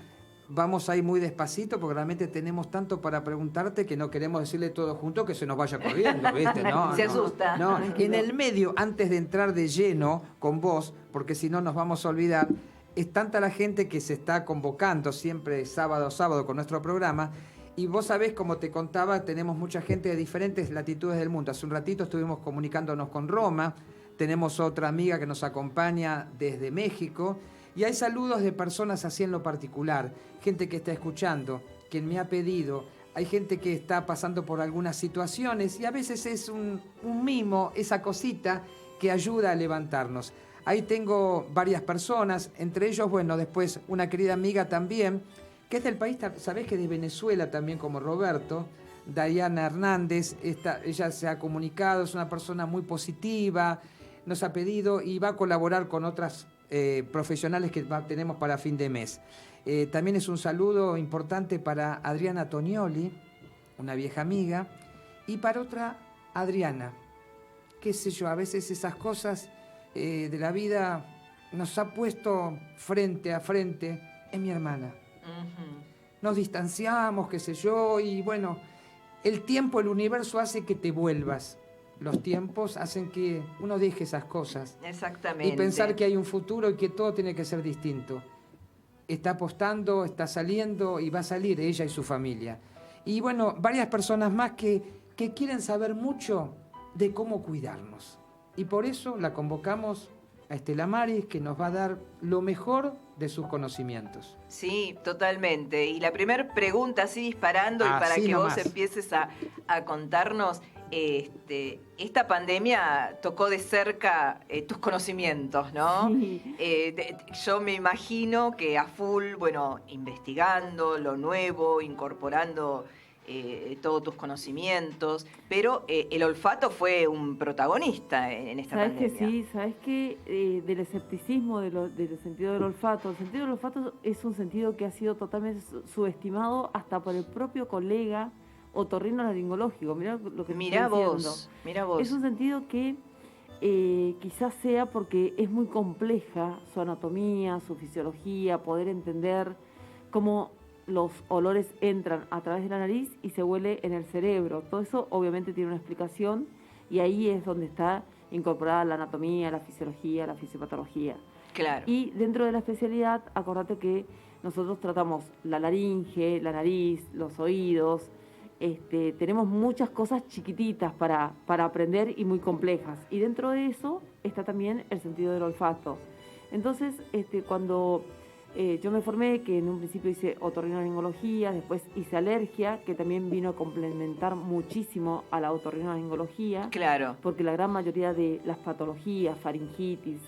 B: vamos a ir muy despacito porque realmente tenemos tanto para preguntarte que no queremos decirle todo junto que se nos vaya corriendo, ¿viste? No,
A: Se asusta.
B: No, en el medio, antes de entrar de lleno con vos, porque si no nos vamos a olvidar, es tanta la gente que se está convocando siempre sábado a sábado con nuestro programa. Y vos sabés, como te contaba, tenemos mucha gente de diferentes latitudes del mundo. Hace un ratito estuvimos comunicándonos con Roma, tenemos otra amiga que nos acompaña desde México, y hay saludos de personas así en lo particular, gente que está escuchando, quien me ha pedido, hay gente que está pasando por algunas situaciones, y a veces es un mimo, esa cosita que ayuda a levantarnos. Ahí tengo varias personas, entre ellos, bueno, después una querida amiga también, que es del país, sabés que de Venezuela también, como Roberto, Diana Hernández, ella se ha comunicado, es una persona muy positiva, nos ha pedido y va a colaborar con otras profesionales que tenemos para fin de mes. También es un saludo importante para Adriana Tonioli, una vieja amiga, y para otra Adriana, qué sé yo, a veces esas cosas de la vida nos ha puesto frente a frente, es mi hermana. Nos distanciamos, qué sé yo, y bueno, el tiempo, el universo hace que te vuelvas. Los tiempos hacen que uno deje esas cosas.
A: Exactamente.
B: Y pensar que hay un futuro y que todo tiene que ser distinto. Está apostando, está saliendo y va a salir ella y su familia. Y bueno, varias personas más que quieren saber mucho de cómo cuidarnos. Y por eso la convocamos a Estela Maris, que nos va a dar lo mejor de sus conocimientos.
A: Sí, totalmente. Y la primera pregunta, así disparando, y para
B: Así
A: que
B: nomás.
A: vos empieces a contarnos, esta pandemia tocó de cerca tus conocimientos, ¿no?
E: Sí.
A: Yo me imagino que a full, bueno, investigando lo nuevo, incorporando todos tus conocimientos, pero el olfato fue un protagonista en esta
E: ¿Sabes
A: pandemia.
E: que sí? ¿Sabes que del escepticismo del sentido del olfato? El sentido del olfato es un sentido que ha sido totalmente subestimado hasta por el propio colega otorrinolaringológico. Mirá lo que te
A: Mirá
E: estoy diciendo.
A: mirá vos.
E: Es un sentido que quizás sea porque es muy compleja su anatomía, su fisiología, poder entender cómo los olores entran a través de la nariz y se huele en el cerebro. Todo eso obviamente tiene una explicación y ahí es donde está incorporada la anatomía, la fisiología, la fisiopatología.
A: Claro.
E: Y dentro de la especialidad, acordate que nosotros tratamos la laringe, la nariz, los oídos. Tenemos muchas cosas chiquititas para aprender y muy complejas. Y dentro de eso está también el sentido del olfato. Entonces, cuando yo me formé, que en un principio hice otorrinolaringología, después hice alergia, que también vino a complementar muchísimo a la otorrinolaringología.
A: Claro.
E: Porque la gran mayoría de las patologías, faringitis,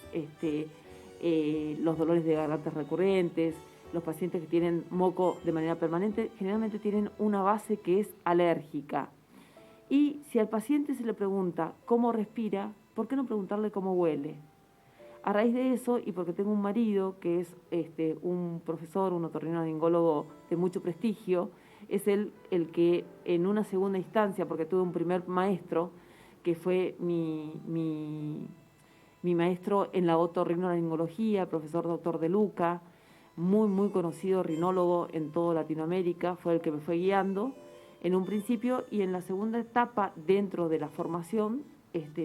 E: los dolores de garganta recurrentes, los pacientes que tienen moco de manera permanente, generalmente tienen una base que es alérgica. Y si al paciente se le pregunta cómo respira, ¿por qué no preguntarle cómo huele? A raíz de eso, y porque tengo un marido que es un profesor, un otorrinolaringólogo de mucho prestigio, es él el que en una segunda instancia, porque tuve un primer maestro que fue mi maestro en la otorrinolaringología, el profesor doctor De Luca, muy conocido rinólogo en toda Latinoamérica, fue el que me fue guiando en un principio, y en la segunda etapa dentro de la formación,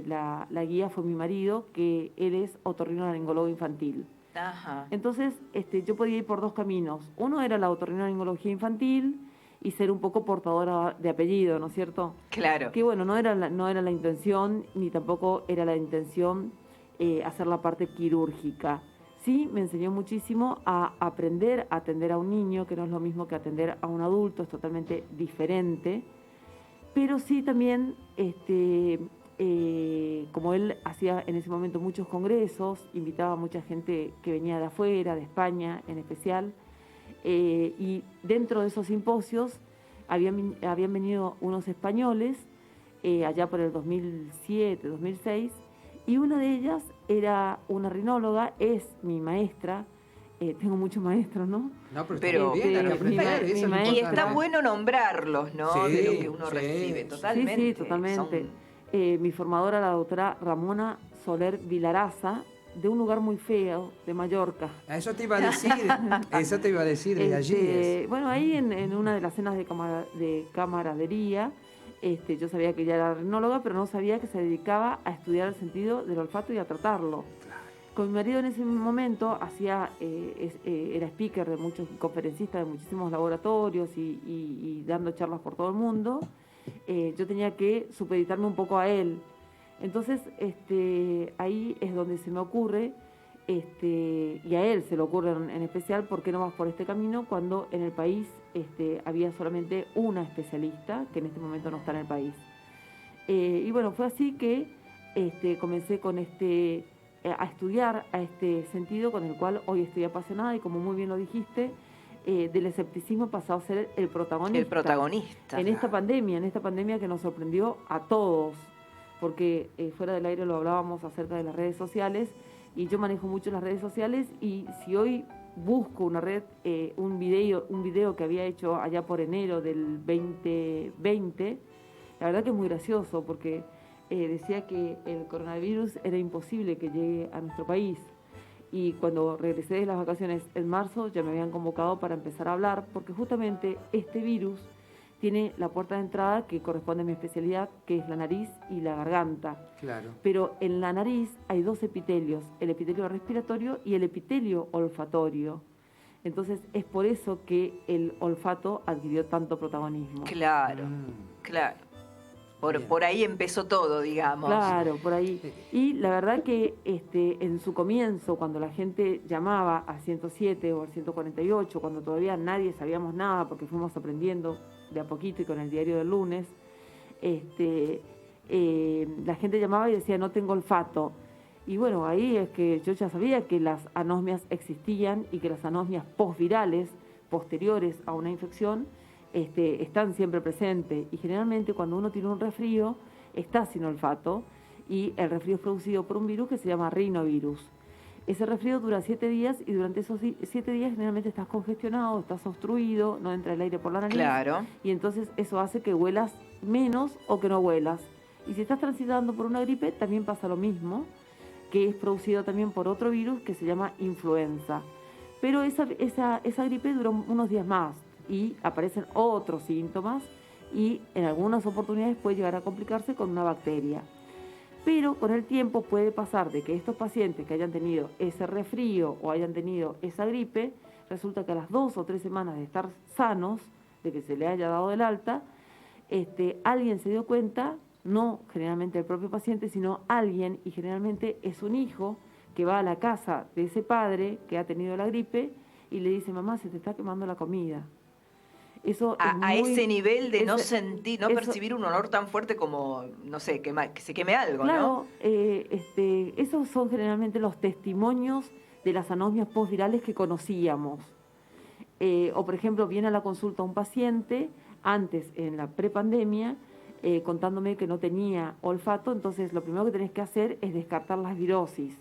E: la guía fue mi marido, que él es otorrinolaringólogo infantil.
A: Ajá.
E: Entonces, yo podía ir por dos caminos. Uno era la otorrinolaringología infantil y ser un poco portadora de apellido, ¿no es cierto?
A: Claro.
E: Que bueno, no era la intención, ni tampoco era la intención hacer la parte quirúrgica. Sí, me enseñó muchísimo a aprender a atender a un niño, que no es lo mismo que atender a un adulto, es totalmente diferente. Pero sí también, como él hacía en ese momento muchos congresos, invitaba a mucha gente que venía de afuera, de España en especial, y dentro de esos simposios habían venido unos españoles, allá por el 2007, 2006, y una de ellas era una rinóloga, es mi maestra. Tengo muchos maestros, ¿no?
B: No,
A: Pero
B: está bien, hay que
E: mi
B: aprender,
E: ma-
B: eso
E: mi
B: es lo
E: maestra-
A: Y
B: importante.
A: está bueno nombrarlos, ¿no?
B: Sí,
A: de lo que uno
B: sí,
A: recibe,
B: sí.
A: totalmente.
E: Sí, totalmente. Mi formadora, la doctora Ramona Soler Vilaraza, de un lugar muy feo, de Mallorca.
B: Eso te iba a decir, de allí es.
E: Bueno, ahí en una de las cenas de camaradería, yo sabía que ella era rinóloga, pero no sabía que se dedicaba a estudiar el sentido del olfato y a tratarlo. Con mi marido en ese momento era speaker de muchos conferencistas de muchísimos laboratorios y dando charlas por todo el mundo. Yo tenía que supeditarme un poco a él. Entonces, ahí es donde se me ocurre, y a él se le ocurre en especial, ¿por qué no vas por este camino cuando en el país había solamente una especialista, que en este momento no está en el país? Y bueno, fue así que comencé con a estudiar a este sentido con el cual hoy estoy apasionada, y como muy bien lo dijiste, del escepticismo pasado a ser el protagonista.
A: El protagonista.
E: En esta pandemia que nos sorprendió a todos, porque fuera del aire lo hablábamos acerca de las redes sociales, y yo manejo mucho las redes sociales, y si hoy busco una red, un video que había hecho allá por enero del 2020, la verdad que es muy gracioso, porque decía que el coronavirus era imposible que llegue a nuestro país. Y cuando regresé de las vacaciones en marzo, ya me habían convocado para empezar a hablar, porque justamente este virus tiene la puerta de entrada que corresponde a mi especialidad, que es la nariz y la garganta.
B: Claro.
E: Pero en la nariz hay dos epitelios, el epitelio respiratorio y el epitelio olfatorio. Entonces es por eso que el olfato adquirió tanto protagonismo.
A: Claro, claro. Por ahí empezó todo, digamos.
E: Claro, por ahí. Y la verdad que en su comienzo, cuando la gente llamaba al 107 o al 148, cuando todavía nadie sabíamos nada, porque fuimos aprendiendo de a poquito y con el diario del lunes, la gente llamaba y decía, no tengo olfato. Y bueno, ahí es que yo ya sabía que las anosmias existían, y que las anosmias posvirales, posteriores a una infección, están siempre presentes y generalmente cuando uno tiene un resfrío está sin olfato y el resfrío es producido por un virus que se llama rinovirus. Ese resfrío dura 7 días y durante esos 7 días generalmente estás congestionado, estás obstruido, no entra el aire por la nariz.
A: Claro.
E: Y entonces eso hace que huelas menos o que no huelas. Y si estás transitando por una gripe, también pasa lo mismo, que es producido también por otro virus que se llama influenza. Pero esa gripe dura unos días más y aparecen otros síntomas y en algunas oportunidades puede llegar a complicarse con una bacteria. Pero con el tiempo puede pasar de que estos pacientes que hayan tenido ese resfrío o hayan tenido esa gripe, resulta que a las 2 o 3 semanas de estar sanos, de que se le haya dado el alta, alguien se dio cuenta, no generalmente el propio paciente, sino alguien, y generalmente es un hijo que va a la casa de ese padre que ha tenido la gripe y le dice, mamá, se te está quemando la comida. Eso
A: A ese nivel de no
E: ese-
A: sentir, no
E: eso-
A: percibir un olor tan fuerte como, no sé, que se queme algo,
E: Claro,
A: ¿no?
E: esos son generalmente los testimonios de las anosmias postvirales que conocíamos. O por ejemplo, viene a la consulta un paciente, antes en la prepandemia, contándome que no tenía olfato, entonces lo primero que tenés que hacer es descartar las virosis.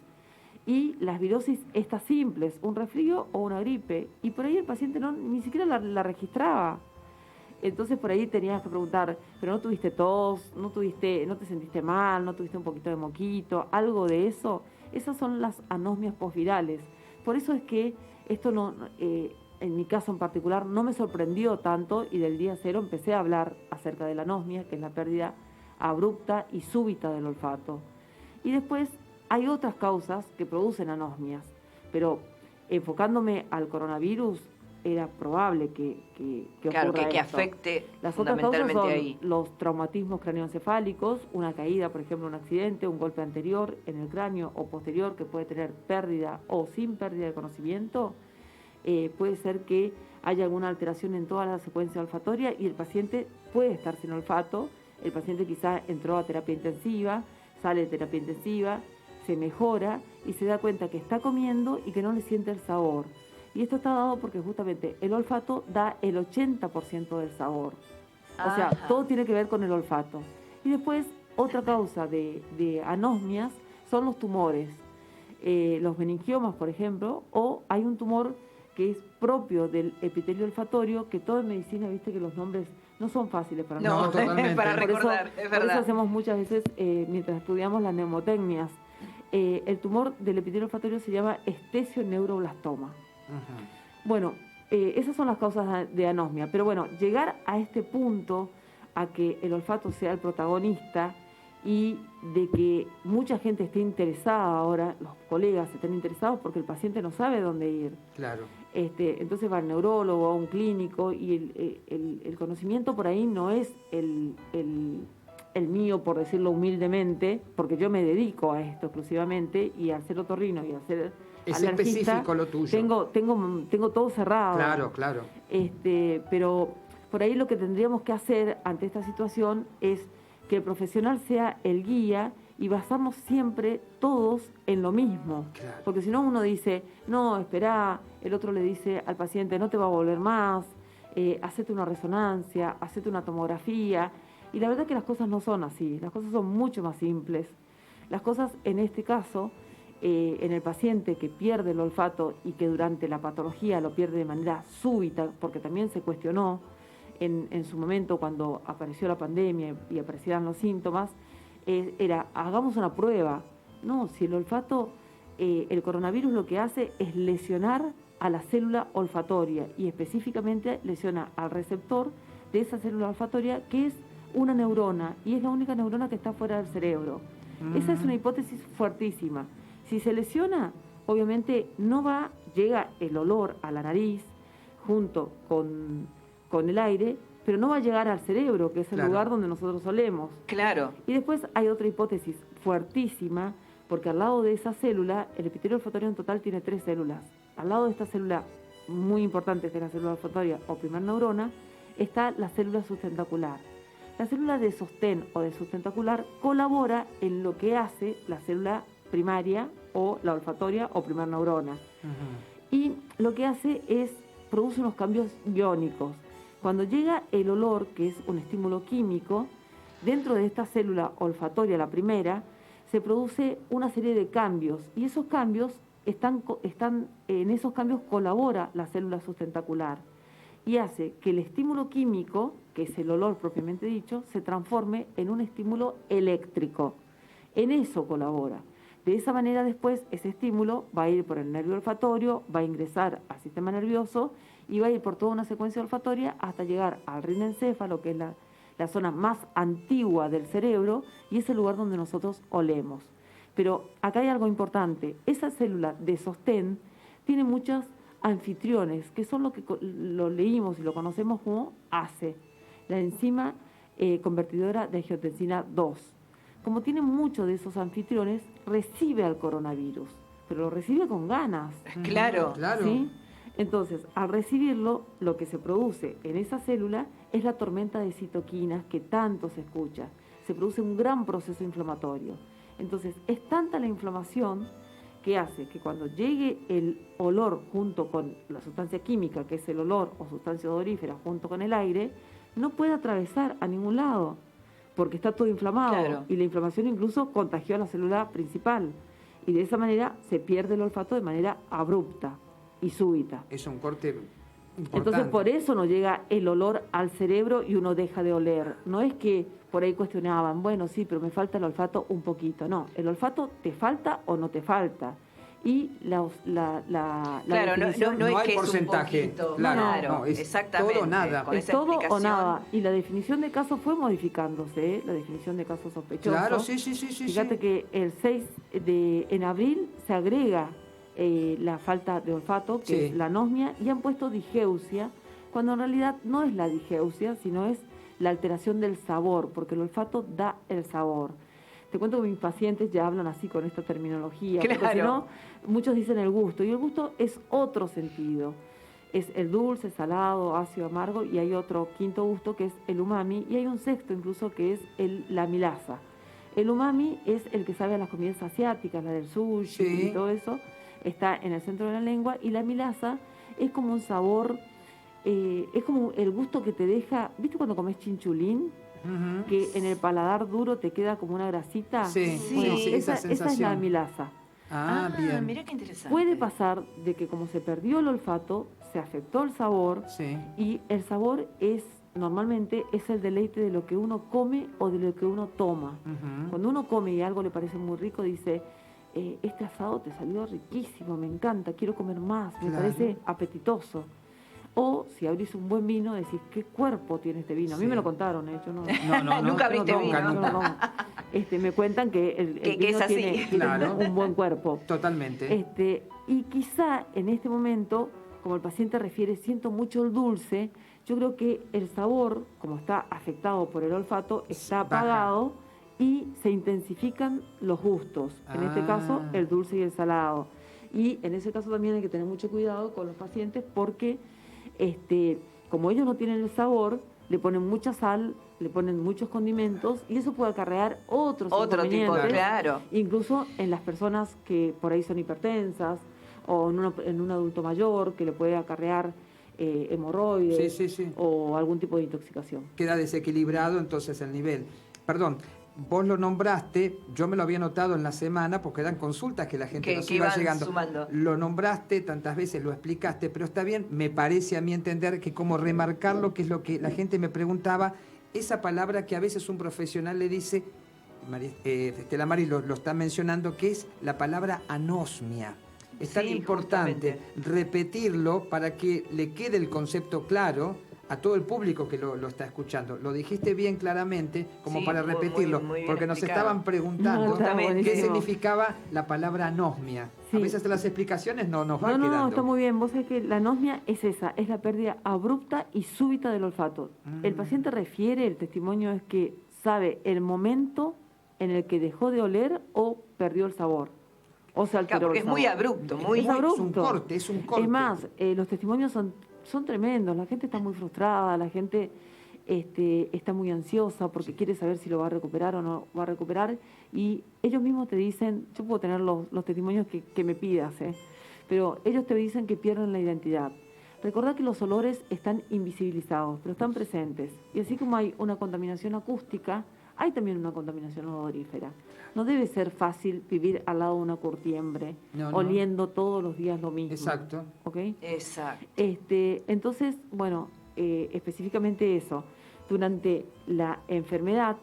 E: Y las virosis estas simples, un resfrío o una gripe, y por ahí el paciente ni siquiera la registraba. Entonces por ahí tenías que preguntar, pero no tuviste tos, no te sentiste mal, no tuviste un poquito de moquito, algo de eso. Esas son las anosmias postvirales. Por eso es que esto en mi caso en particular no me sorprendió tanto y del día 0 empecé a hablar acerca de la anosmia, que es la pérdida abrupta y súbita del olfato. Y después hay otras causas que producen anosmias, pero enfocándome al coronavirus, era probable que
A: Claro,
E: ocurra
A: que
E: esto.
A: afecte
E: Las otras causas
A: fundamentalmente
E: son
A: ahí.
E: los traumatismos craneoencefálicos, una caída, por ejemplo, un accidente, un golpe anterior en el cráneo o posterior que puede tener pérdida o sin pérdida de conocimiento. Puede ser que haya alguna alteración en toda la secuencia olfatoria y el paciente puede estar sin olfato. El paciente quizá entró a terapia intensiva, sale de terapia intensiva, se mejora y se da cuenta que está comiendo y que no le siente el sabor. Y esto está dado porque justamente el olfato da el 80% del sabor. O sea,
A: Ajá.
E: todo tiene que ver con el olfato. Y después, otra causa de anosmias son los tumores. Los meningiomas, por ejemplo, o hay un tumor que es propio del epitelio olfatorio, que todo en medicina, viste que los nombres no son fáciles para
A: No,
B: No,
E: nosotros.
B: totalmente.
A: para
E: Por eso-
A: recordar, es
E: Por eso
A: verdad.
E: hacemos muchas veces, mientras estudiamos las neumotecnias, el tumor del epitelio olfatorio se llama estesioneuroblastoma.
B: Ujú.
E: Bueno, esas son las causas de anosmia. Pero bueno, llegar a este punto, a que el olfato sea el protagonista y de que mucha gente esté interesada ahora, los colegas estén interesados porque el paciente no sabe dónde ir.
B: Claro.
E: Entonces va al neurólogo, a un clínico y el conocimiento por ahí no es el mío, por decirlo humildemente, porque yo me dedico a esto exclusivamente y al ser otorrino y al ser
B: Es
E: alergista,
B: específico lo tuyo.
E: tengo todo cerrado.
B: Claro, claro.
E: Pero por ahí lo que tendríamos que hacer ante esta situación es que el profesional sea el guía y basarnos siempre todos en lo mismo.
B: Claro.
E: Porque si no uno dice, no, esperá, el otro le dice al paciente, no te va a volver más, hacete una resonancia, hacete una tomografía. Y la verdad que las cosas no son así, las cosas son mucho más simples. Las cosas en este caso, en el paciente que pierde el olfato y que durante la patología lo pierde de manera súbita, porque también se cuestionó en su momento cuando apareció la pandemia y aparecieran los síntomas, era, hagamos una prueba. No, si el olfato, el coronavirus lo que hace es lesionar a la célula olfatoria y específicamente lesiona al receptor de esa célula olfatoria que es una neurona y es la única neurona que está fuera del cerebro. Esa es una hipótesis fuertísima. Si se lesiona, obviamente llega el olor a la nariz junto con el aire, pero no va a llegar al cerebro, que es el
B: Claro.
E: lugar donde nosotros solemos.
A: Claro.
E: Y después hay otra hipótesis fuertísima, porque al lado de esa célula, el epitelio olfatorio en total tiene 3 células. Al lado de esta célula muy importante, que es la célula olfatoria o primer neurona, está la célula sustentacular. La célula de sostén o de sustentacular colabora en lo que hace la célula primaria o la olfatoria o primer neurona.
B: Ujú.
E: Y lo que hace es, produce unos cambios iónicos, Cuando llega el olor, que es un estímulo químico, dentro de esta célula olfatoria, la primera, se produce una serie de cambios y esos cambios en esos cambios colabora la célula sustentacular y hace que el estímulo químico, que es el olor propiamente dicho, se transforme en un estímulo eléctrico. En eso colabora. De esa manera después ese estímulo va a ir por el nervio olfatorio, va a ingresar al sistema nervioso y va a ir por toda una secuencia olfatoria hasta llegar al rinencéfalo, que es la zona más antigua del cerebro y es el lugar donde nosotros olemos. Pero acá hay algo importante. Esa célula de sostén tiene muchos anfitriones, que son lo que lo leímos y lo conocemos como ACE, la enzima convertidora de angiotensina 2. Como tiene muchos de esos anfitriones, recibe al coronavirus, pero lo recibe con ganas.
A: Claro.
E: ¿Sí? Entonces, al recibirlo, lo que se produce en esa célula es la tormenta de citoquinas que tanto se escucha. Se produce un gran proceso inflamatorio. Entonces, es tanta la inflamación que hace que cuando llegue el olor junto con la sustancia química, que es el olor o sustancia odorífera, junto con el aire, no puede atravesar a ningún lado, porque está todo inflamado.
A: Claro.
E: Y la inflamación incluso contagió a la célula principal. Y de esa manera se pierde el olfato de manera abrupta y súbita.
B: Es un corte importante.
E: Entonces por eso no llega el olor al cerebro y uno deja de oler. No es que por ahí cuestionaban, bueno, sí, pero me falta el olfato un poquito. No, el olfato te falta o no te falta. Y la
A: Claro,
E: definición-
A: no es
B: hay
A: que
B: porcentaje.
A: es un poquito.
B: Claro, no, es
A: exactamente.
B: todo o nada.
A: Con
E: es
A: esa
E: todo o
A: explicación.
E: nada. Y la definición de caso fue modificándose, ¿eh? La definición de caso sospechoso.
B: Claro, sí.
E: Fíjate que el 6 en abril se agrega la falta de olfato, que
B: Sí.
E: es la anosmia, y han puesto digeusia, cuando en realidad no es la digeusia, sino es la alteración del sabor, porque el olfato da el sabor. Te cuento que mis pacientes ya hablan así con esta terminología, porque
A: Claro.
E: si no, muchos dicen el gusto, y el gusto es otro sentido. Es el dulce, salado, ácido, amargo, y hay otro quinto gusto que es el umami, y hay un sexto incluso que es la amilasa. El umami es el que sabe a las comidas asiáticas, la del sushi
B: Sí.
E: y todo eso, está en el centro de la lengua, y la amilasa es como un sabor, es como el gusto que te deja, ¿viste cuando comes chinchulín?
B: Ujú.
E: Que en el paladar duro te queda como una grasita.
B: Sí,
E: Bueno,
B: sí,
E: esa
B: esa
E: es la
B: sensación.
E: amilasa.
B: Ah, bien.
A: Mira qué interesante.
E: Puede pasar de que como se perdió el olfato, se afectó el sabor,
B: Sí.
E: y el sabor normalmente es el deleite de lo que uno come o de lo que uno toma.
B: Ujú.
E: Cuando uno come y algo le parece muy rico, dice, este asado te salió riquísimo, me encanta, quiero comer más, me
B: Claro.
E: parece apetitoso. O si abrís un buen vino, decís, ¿qué cuerpo tiene este vino? A mí
B: Sí.
E: me lo contaron, yo no...
B: No,
A: Nunca
E: yo no
A: abriste
E: tomo,
A: vino.
E: yo no tomo. Me cuentan que el
A: Que
E: vino
A: es así.
E: tiene
B: Claro.
E: un buen cuerpo.
B: Totalmente.
E: Y quizá en este momento, como el paciente refiere, siento mucho el dulce, yo creo que el sabor, como está afectado por el olfato, está
B: Baja.
E: apagado y se intensifican los gustos. En este
B: Ah.
E: caso, el dulce y el salado. Y en ese caso también hay que tener mucho cuidado con los pacientes porque, como ellos no tienen el sabor, le ponen mucha sal, le ponen muchos condimentos y eso puede acarrear otros
A: Otro tipo de,
E: inconvenientes.
A: claro.
E: Incluso en las personas que por ahí son hipertensas o en un adulto mayor que le puede acarrear hemorroides
B: Sí.
E: o algún tipo de intoxicación.
B: Queda desequilibrado entonces el nivel. Perdón, vos lo nombraste, yo me lo había notado en la semana porque eran consultas que la gente
A: Que
B: nos iba
A: iban
B: llegando.
A: sumando.
B: Lo nombraste tantas veces, lo explicaste, pero está bien, me parece a mí entender que como remarcarlo, que es lo que la gente me preguntaba, esa palabra que a veces un profesional le dice, Estela Mari lo está mencionando, que es la palabra anosmia. Es tan
A: Sí,
B: importante repetirlo para que le quede el concepto claro a todo el público que lo está escuchando. Lo dijiste bien claramente, como
A: Sí,
B: para
A: muy
B: repetirlo,
A: bien
B: porque nos
A: explicado.
B: estaban preguntando
E: No, está
B: qué
E: buenísimo.
B: significaba la palabra anosmia.
E: Sí.
B: A veces las explicaciones no nos van
E: No,
B: quedando.
E: está muy bien. Vos sabés que la anosmia es esa, es la pérdida abrupta y súbita del olfato. El paciente refiere, el testimonio es que sabe el momento en el que dejó de oler o perdió el sabor. O se alteró
A: Claro, porque
E: el
A: es muy
E: sabor.
A: abrupto,
E: Es
A: muy...
E: abrupto.
B: Es un corte, es un corte.
E: Es más, los testimonios son tremendos. La gente está muy frustrada, la gente está muy ansiosa porque quiere saber si lo va a recuperar o no va a recuperar. Y ellos mismos te dicen, yo puedo tener los testimonios que me pidas, pero ellos te dicen que pierden la identidad. Recordá que los olores están invisibilizados, pero están presentes. Y así como hay una contaminación acústica, hay también una contaminación odorífera. No debe ser fácil vivir al lado de una curtiembre,
B: No, no.
E: oliendo todos los días lo mismo.
B: Exacto.
E: ¿Ok?
A: Exacto.
E: Entonces, bueno, específicamente eso. Durante la enfermedad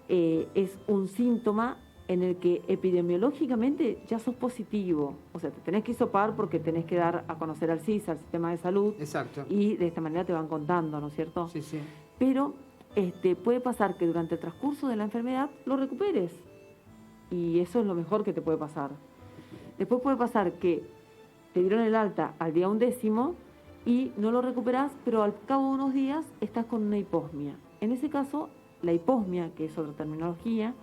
E: es un síntoma en el que epidemiológicamente ya sos positivo. O sea, te tenés que hisopar porque tenés que dar a conocer al CIS, al sistema de salud,
B: Exacto.
E: y de esta manera te van contando, ¿no es cierto?
B: Sí, sí.
E: Pero puede pasar que durante el transcurso de la enfermedad lo recuperes. Y eso es lo mejor que te puede pasar. Después puede pasar que te dieron el alta al día 11 y no lo recuperás, pero al cabo de unos días estás con una hiposmia. En ese caso, la hiposmia, que es otra terminología,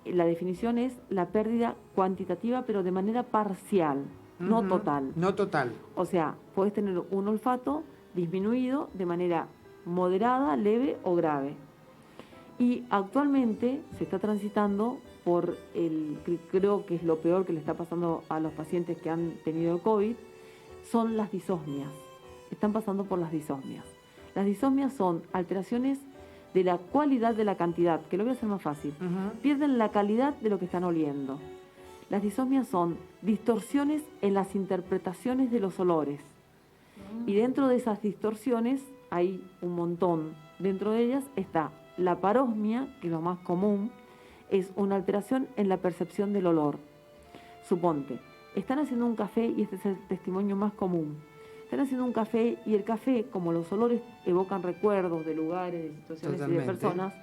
E: la definición es la pérdida cuantitativa, pero de manera parcial, no
B: Ujú.
E: total.
B: No total.
E: O sea, puedes tener un olfato disminuido de manera moderada, leve o grave. Y actualmente se está transitando por creo que es lo peor que le está pasando a los pacientes que han tenido el COVID, son las disosmias. Están pasando por las disosmias. Las disosmias son alteraciones de la cualidad de la cantidad, que lo voy a hacer más fácil.
B: Ujú.
E: Pierden la calidad de lo que están oliendo. Las disosmias son distorsiones en las interpretaciones de los olores. Y dentro de esas distorsiones hay un montón. Dentro de ellas está la parosmia, que es lo más común, es una alteración en la percepción del olor. Suponte, están haciendo un café, y este es el testimonio más común. Están haciendo un café y el café, como los olores evocan recuerdos de lugares, de situaciones y de
B: Totalmente.
E: personas,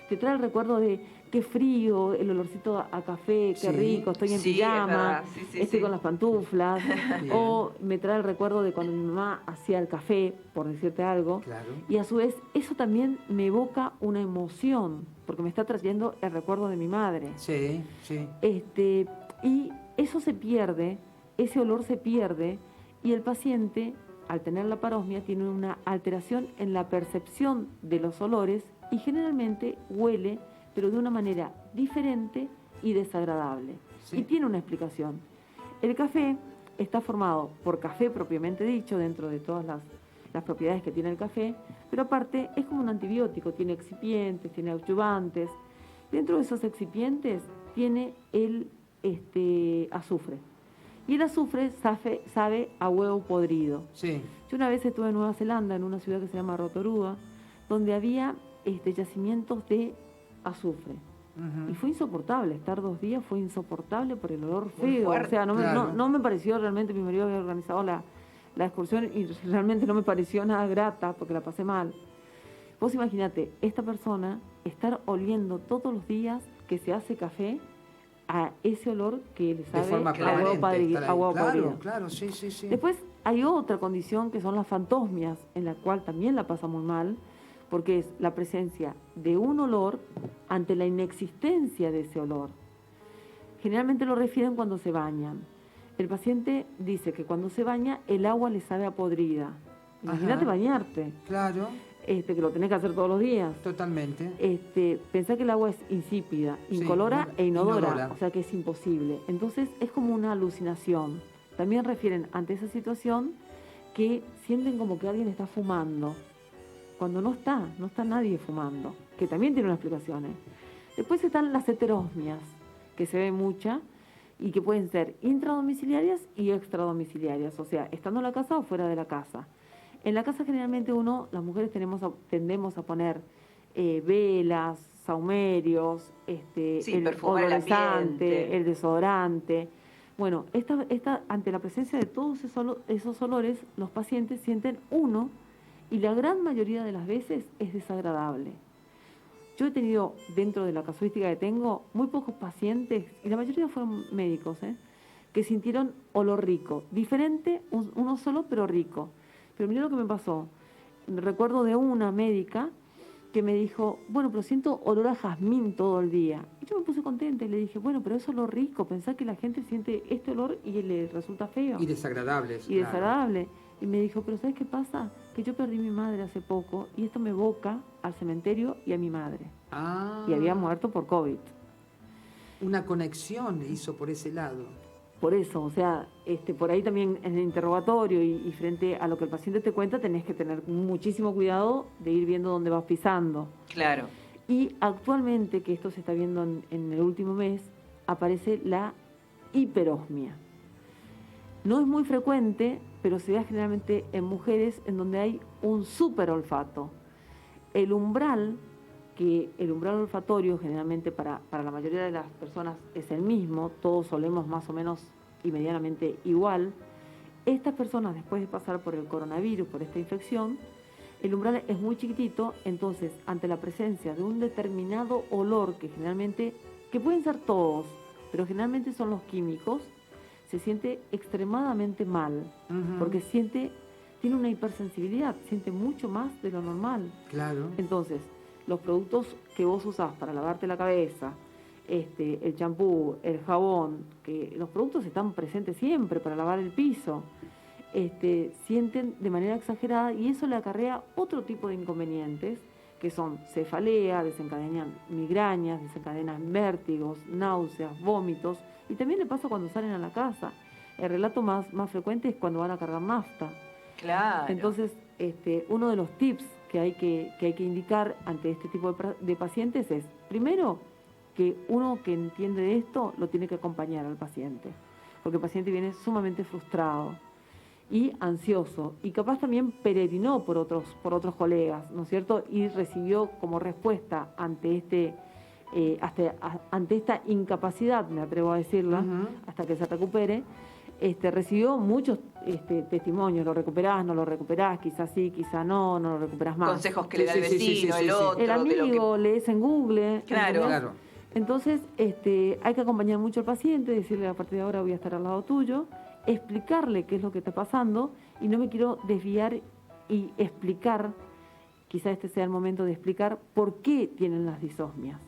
E: te trae el recuerdo de qué frío, el olorcito a café, qué
B: Sí.
E: rico, estoy en
A: Sí, es
E: pijama,
A: verdad. Sí, sí,
E: estoy
A: sí.
E: con las pantuflas,
B: Bien.
E: o me trae el recuerdo de cuando mi mamá hacía el café, por decirte algo.
B: Claro.
E: Y a su vez, eso también me evoca una emoción, porque me está trayendo el recuerdo de mi madre.
B: Sí, sí.
E: Y eso se pierde, ese olor se pierde, y el paciente, al tener la parosmia, tiene una alteración en la percepción de los olores y generalmente huele, pero de una manera diferente y desagradable.
B: Sí.
E: Y tiene una explicación. El café está formado por café propiamente dicho, dentro de todas las propiedades que tiene el café, pero aparte es como un antibiótico, tiene excipientes, tiene adyuvantes. Dentro de esos excipientes tiene el azufre. Y el azufre sabe a huevo podrido.
B: Sí.
E: Yo una vez estuve en Nueva Zelanda, en una ciudad que se llama Rotorua, donde había yacimientos de azufre.
B: Ujú.
E: Y fue insoportable, estar 2 días fue insoportable por el olor
A: Muy
E: feo.
A: fuerte.
E: O sea,
B: Claro.
E: no me pareció realmente, mi marido había organizado la excursión y realmente no me pareció nada grata porque la pasé mal. Vos imaginate, esta persona estar oliendo todos los días que se hace café a ese olor que le
B: De
E: sabe
B: forma
E: a huevo
B: permanente. estar ahí.
E: podrido.
B: Claro, claro, sí, sí, sí.
E: Después hay otra condición que son las fantosmias, en la cual también la pasa muy mal, porque es la presencia de un olor ante la inexistencia de ese olor. Generalmente lo refieren cuando se bañan. El paciente dice que cuando se baña el agua le sabe a podrida. Imagínate
B: Ajá.
E: bañarte,
B: Claro,
E: que lo tenés que hacer todos los días.
B: totalmente.
E: Pensá que el agua es insípida,
B: Sí,
E: incolora e inodora,
B: inodora.
E: o sea que es imposible. Entonces es como una alucinación. También refieren ante esa situación que sienten como que alguien está fumando, cuando no está nadie fumando, que también tiene unas explicaciones. Después están las heterosmias, que se ve mucha y que pueden ser intradomiciliarias y extradomiciliarias, o sea, estando en la casa o fuera de la casa. En la casa generalmente las mujeres tendemos a poner velas, saumerios,
A: Sí,
E: el
A: perfumar el
E: odorizante,
A: ambiente.
E: el desodorante. Bueno, ante la presencia de todos esos olores, los pacientes sienten uno, y la gran mayoría de las veces es desagradable. Yo he tenido, dentro de la casuística que tengo, muy pocos pacientes, y la mayoría fueron médicos, que sintieron olor rico, diferente, uno solo, pero rico. Pero mirá lo que me pasó. Recuerdo de una médica que me dijo, bueno, pero siento olor a jazmín todo el día. Y yo me puse contenta y le dije, bueno, pero es olor rico, pensá que la gente siente este olor y le resulta feo
B: Y desagradables.
E: y desagradable. Y me dijo, pero ¿sabes qué pasa? Que yo perdí a mi madre hace poco y esto me evoca al cementerio y a mi madre.
B: Ah,
E: Y había muerto por COVID.
B: una conexión hizo por ese lado.
E: por eso, o sea, por ahí también en el interrogatorio y frente a lo que el paciente te cuenta, tenés que tener muchísimo cuidado de ir viendo dónde vas pisando.
A: Claro.
E: Y actualmente, que esto se está viendo en el último mes, aparece la hiperosmia. No es muy frecuente, pero se da generalmente en mujeres en donde hay un superolfato. El umbral olfatorio generalmente para la mayoría de las personas es el mismo, todos olemos más o menos y medianamente igual. Estas personas, después de pasar por el coronavirus, por esta infección, el umbral es muy chiquitito, entonces ante la presencia de un determinado olor que pueden ser todos, pero generalmente son los químicos, se siente extremadamente mal, porque tiene una hipersensibilidad, siente mucho más de lo normal.
B: Claro.
E: Entonces, los productos que vos usás para lavarte la cabeza, el champú, el jabón, que los productos están presentes siempre para lavar el piso, sienten de manera exagerada y eso le acarrea otro tipo de inconvenientes, que son cefalea, desencadenan migrañas, desencadenan vértigos, náuseas, vómitos, y también le pasa cuando salen a la casa. El relato más frecuente es cuando van a cargar nafta.
A: Claro.
E: Entonces, uno de los tips que hay que indicar ante este tipo de pacientes es, primero, que uno que entiende de esto lo tiene que acompañar al paciente, porque el paciente viene sumamente frustrado y ansioso, y capaz también peregrinó por otros colegas, ¿no es cierto? Y recibió como respuesta ante ante esta incapacidad, me atrevo a decirla, hasta que se recupere, recibió muchos testimonios, lo recuperás, no lo recuperás, quizás sí, quizás no lo recuperás más.
A: Consejos que le da el vecino, el otro.
E: El amigo, lees en Google.
A: Claro.
E: Entonces, hay que acompañar mucho al paciente, decirle a partir de ahora voy a estar al lado tuyo, explicarle qué es lo que está pasando, y no me quiero desviar y explicar, quizá este sea el momento de explicar por qué tienen las disosmias.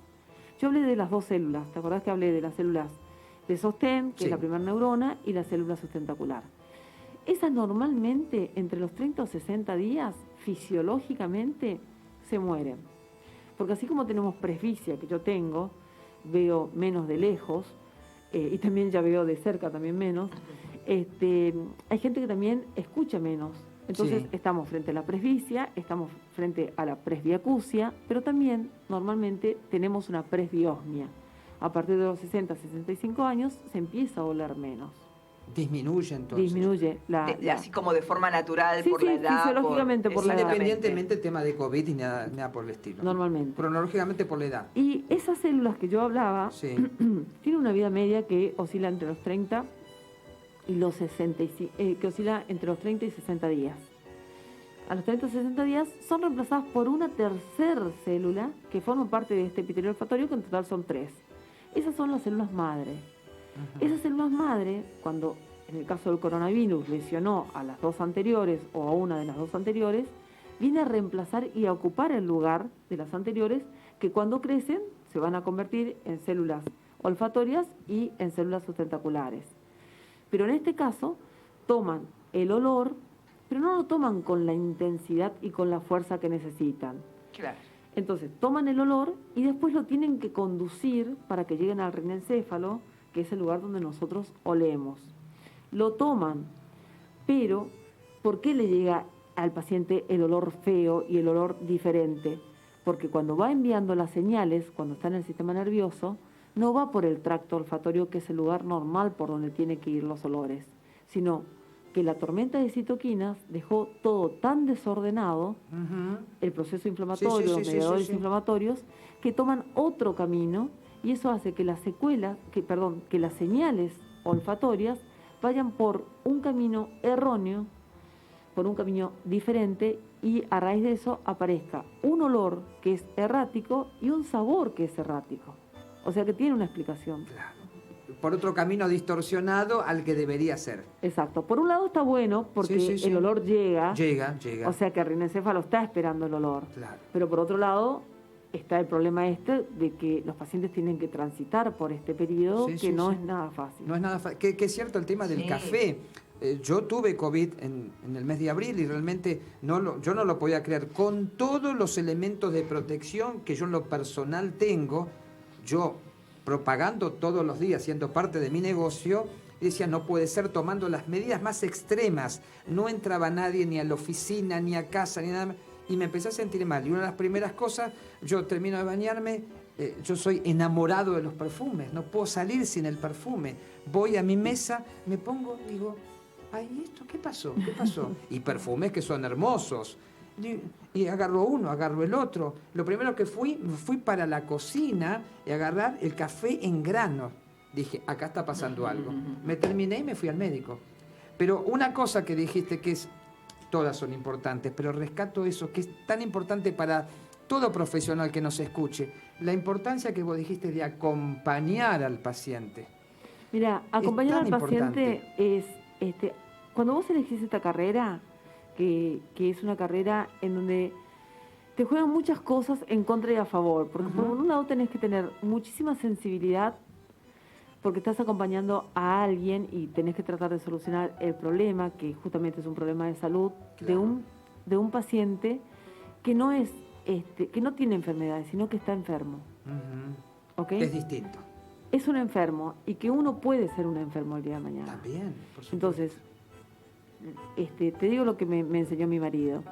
E: Yo hablé de las dos células, ¿te acordás que hablé de las células de sostén, que es la primera neurona, y la célula sustentacular? Esas normalmente, entre los 30 o 60 días, fisiológicamente, se mueren. Porque así como tenemos presbicia, que yo tengo, veo menos de lejos, y también ya veo de cerca también menos, hay gente que también escucha menos. Entonces estamos frente a la presbicia, estamos frente a la presbiacusia, pero también normalmente tenemos una presbiosmia. A partir de los 60, 65 años se empieza a oler menos.
B: Disminuye entonces.
E: Disminuye
A: así como de forma natural,
E: sí,
A: por la edad.
E: fisiológicamente por la edad.
B: Independientemente tema de COVID y nada por el estilo.
E: Normalmente.
B: Cronológicamente por la edad.
E: Y esas células que yo hablaba tienen una vida media que oscila entre los 30 y los 65, que oscila entre los 30 y 60 días. A los 30 y 60 días son reemplazadas por una tercera célula que forma parte de este epitelio olfatorio, que en total son 3. Esas son las células madre. Esas células madre, cuando en el caso del coronavirus lesionó a las dos anteriores o a una de las dos anteriores, viene a reemplazar y a ocupar el lugar de las anteriores, que cuando crecen se van a convertir en células olfatorias y en células sustentaculares. Pero en este caso toman el olor, pero no lo toman con la intensidad y con la fuerza que necesitan.
A: Claro.
E: Entonces toman el olor y después lo tienen que conducir para que lleguen al rinencéfalo, que es el lugar donde nosotros olemos. Lo toman, pero ¿por qué le llega al paciente el olor feo y el olor diferente? Porque cuando va enviando las señales, cuando está en el sistema nervioso, no va por el tracto olfatorio, que es el lugar normal por donde tienen que ir los olores, sino que la tormenta de citoquinas dejó todo tan desordenado, el proceso inflamatorio, los mediadores inflamatorios, que toman otro camino, y eso hace que las que las señales olfatorias vayan por un camino erróneo, por un camino diferente, y a raíz de eso aparezca un olor que es errático y un sabor que es errático. O sea que tiene una explicación.
B: Claro. Por otro camino distorsionado al que debería ser.
E: Exacto. Por un lado está bueno porque el olor llega.
B: Llega.
E: O sea que el rinencéfalo está esperando el olor.
B: Claro.
E: Pero por otro lado está el problema de que los pacientes tienen que transitar por este periodo que no es nada fácil.
B: No es nada fácil. Que es cierto el tema del café. Yo tuve COVID en el mes de abril y realmente yo no lo podía creer. Con todos los elementos de protección que yo en lo personal tengo, yo propagando todos los días, siendo parte de mi negocio, Y decía, no puede ser, tomando las medidas más extremas. No entraba nadie ni a la oficina, ni a casa, ni nada más. Y me empecé a sentir mal. Y una de las primeras cosas, yo termino de bañarme, yo soy enamorado de los perfumes, no puedo salir sin el perfume. Voy a mi mesa, me pongo, digo, ay, ¿esto qué pasó? ¿Qué pasó? Y perfumes que son hermosos. Y agarro uno, agarro el otro. Lo primero que fui para la cocina y agarrar el café en grano. Dije, acá está pasando algo. Me terminé y me fui al médico. Pero una cosa que dijiste que es, todas son importantes, pero rescato eso, que es tan importante para todo profesional que nos escuche, la importancia que vos dijiste de acompañar al paciente.
E: Mira, acompañar al paciente
B: importante.
E: es, cuando vos elegís esta carrera, que es una carrera en donde te juegan muchas cosas en contra y a favor, porque por un lado tenés que tener muchísima sensibilidad, porque estás acompañando a alguien y tenés que tratar de solucionar el problema, que justamente es un problema de salud,
B: Claro.
E: de un paciente que no es que no tiene enfermedades, sino que está enfermo. ¿Ok?
B: Es distinto.
E: Es un enfermo y que uno puede ser un enfermo el día de mañana.
B: También, por supuesto.
E: Entonces, te digo lo que me enseñó mi marido.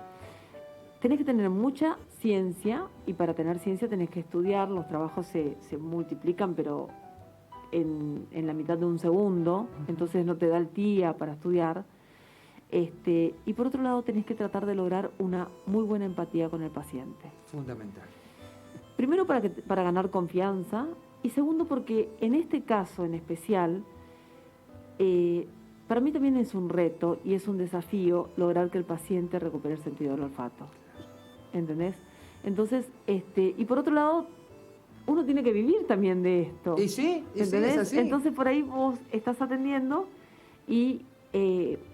E: Tenés que tener mucha ciencia y para tener ciencia tenés que estudiar. Los trabajos se multiplican, pero en la mitad de un segundo, entonces no te da el día para estudiar. Y por otro lado tenés que tratar de lograr una muy buena empatía con el paciente.
B: Fundamental.
E: Primero para ganar confianza y segundo porque en este caso en especial, para mí también es un reto y es un desafío lograr que el paciente recupere el sentido del olfato. ¿Entendés? Entonces, y por otro lado, uno tiene que vivir también de esto.
B: Y sí,
E: ¿entendés?
B: es así.
E: Entonces por ahí vos estás atendiendo y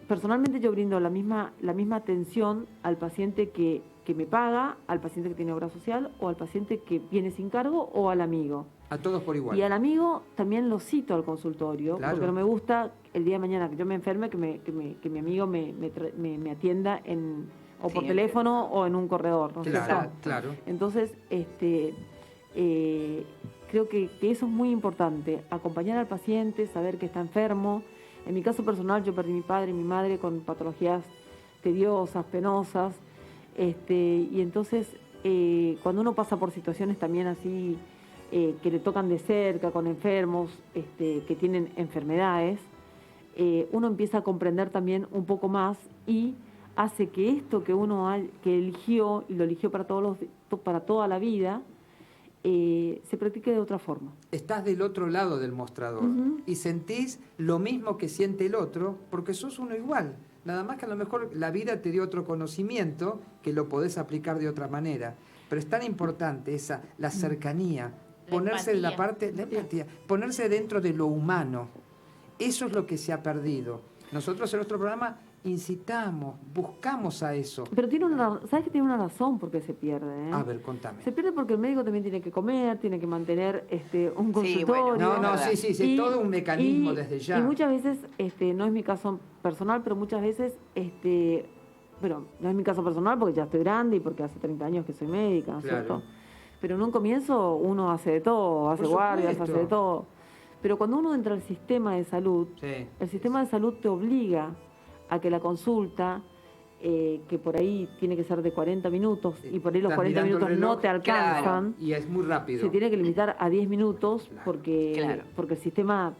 E: personalmente yo brindo la misma atención al paciente que me paga, al paciente que tiene obra social o al paciente que viene sin cargo o al amigo.
B: A todos por igual.
E: Y al amigo también lo cito al consultorio,
B: Claro.
E: porque no me gusta el día de mañana que yo me enferme, que mi amigo me atienda o por
A: Sí,
E: teléfono o en un corredor. ¿no es
B: Claro,
E: cierto?
B: claro.
E: Entonces, creo que eso es muy importante, acompañar al paciente, saber que está enfermo. En mi caso personal, yo perdí a mi padre y mi madre con patologías tediosas, penosas, y entonces cuando uno pasa por situaciones también así, que le tocan de cerca, con enfermos que tienen enfermedades, uno empieza a comprender también un poco más y hace que esto que uno que eligió, y lo eligió para toda la vida, se practique de otra forma.
B: Estás del otro lado del mostrador y sentís lo mismo que siente el otro porque sos uno igual. Nada más que a lo mejor la vida te dio otro conocimiento que lo podés aplicar de otra manera. Pero es tan importante la cercanía, ponerse de la empatía, ponerse dentro de lo humano. Eso es lo que se ha perdido. Nosotros en nuestro programa incitamos, buscamos a eso.
E: Pero ¿sabes que tiene una razón por qué se pierde?
B: A ver, contame.
E: Se pierde porque el médico también tiene que comer, tiene que mantener un
A: Sí,
E: consultorio.
A: bueno,
B: sí, todo un mecanismo desde ya.
E: Y muchas veces, no es mi caso personal, pero muchas veces, bueno, no es mi caso personal porque ya estoy grande y porque hace 30 años que soy médica, ¿no es
B: Claro.
E: cierto? Pero en un comienzo uno hace de todo, hace
B: Por
E: guardias,
B: supuesto.
E: hace de todo. Pero cuando uno entra al sistema de salud,
B: Sí.
E: el sistema de salud te obliga a que la consulta, que por ahí tiene que ser de 40 minutos, y por ahí los
B: Estás
E: 40
B: mirando el
E: minutos no
B: reloj.
E: te alcanzan,
B: Y es muy rápido.
E: se tiene que limitar a 10 minutos
B: Claro,
E: porque,
A: claro.
E: porque el sistema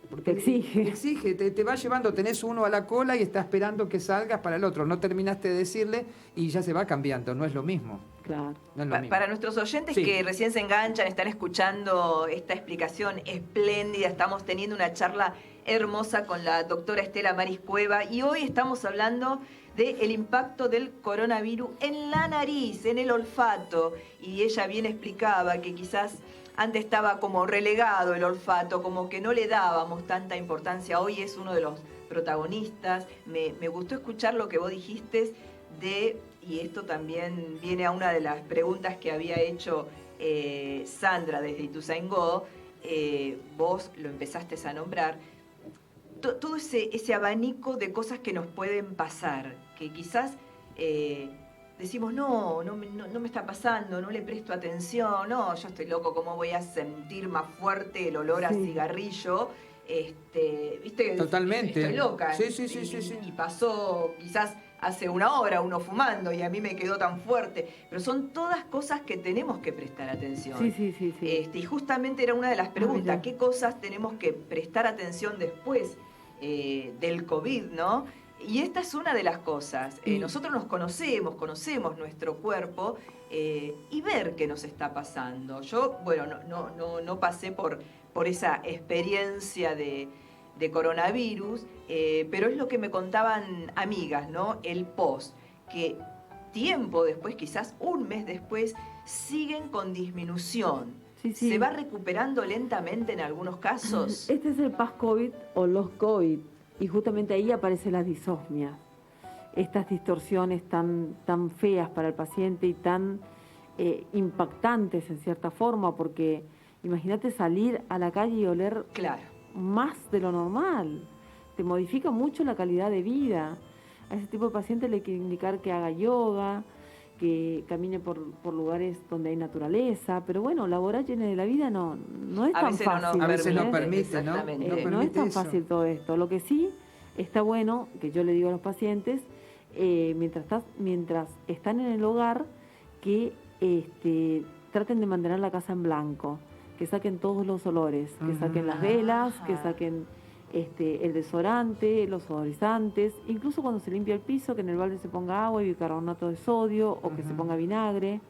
B: Porque
E: te exige.
B: Exige, te va llevando, tenés uno a la cola y está esperando que salgas para el otro. No terminaste de decirle y ya se va cambiando, no es lo mismo.
E: Claro.
B: No es lo mismo.
A: Para nuestros oyentes
B: Sí.
A: que recién se enganchan, están escuchando esta explicación espléndida, estamos teniendo una charla hermosa con la doctora Estela Maris Cueva y hoy estamos hablando del impacto del coronavirus en la nariz, en el olfato. Y ella bien explicaba que quizás antes estaba como relegado el olfato, como que no le dábamos tanta importancia. Hoy es uno de los protagonistas. Me gustó escuchar lo que vos dijiste y esto también viene a una de las preguntas que había hecho Sandra desde Ituzaingó. Vos lo empezaste a nombrar. Todo ese abanico de cosas que nos pueden pasar, que quizás decimos, no me está pasando, no le presto atención, no, yo estoy loco, ¿cómo voy a sentir más fuerte el olor a
E: Sí.
A: cigarrillo? viste,
B: Totalmente.
A: estoy loca.
B: Sí, sí, sí, sí, sí.
A: Y pasó quizás hace una hora uno fumando y a mí me quedó tan fuerte. Pero son todas cosas que tenemos que prestar atención.
E: Sí, sí, sí, sí.
A: Y justamente era una de las preguntas,
E: mira.
A: ¿qué cosas tenemos que prestar atención después del COVID, ¿no? Y esta es una de las cosas. Nosotros nos conocemos nuestro cuerpo y ver qué nos está pasando. Yo, bueno, no pasé por esa experiencia de coronavirus, pero es lo que me contaban amigas, ¿no? El post, que tiempo después, quizás un mes después, siguen con disminución.
E: Sí, sí.
A: ¿Se va recuperando lentamente en algunos casos?
E: Este es el post-COVID o los COVID, y justamente ahí aparece la disosmia. Estas distorsiones tan feas para el paciente y tan impactantes en cierta forma, porque imagínate salir a la calle y oler
A: Claro.
E: más de lo normal. Te modifica mucho la calidad de vida. A ese tipo de paciente le hay que indicar que haga yoga, que camine por lugares donde hay naturaleza, pero bueno, la vorágine de la vida no es
A: A
E: tan
A: veces no nos
E: fácil.
B: A veces no
E: ¿eh?
B: permite, ¿no?
A: Exactamente.
B: No
E: No es
B: permite
E: tan
B: eso.
E: fácil todo esto. Lo que sí está bueno, que yo le digo a los pacientes, mientras están en el hogar, que traten de mantener la casa en blanco, que saquen todos los olores, que saquen las velas, que saquen el desodorante, los odorizantes, incluso cuando se limpia el piso, que en el balde se ponga agua y bicarbonato de sodio o que se ponga vinagre.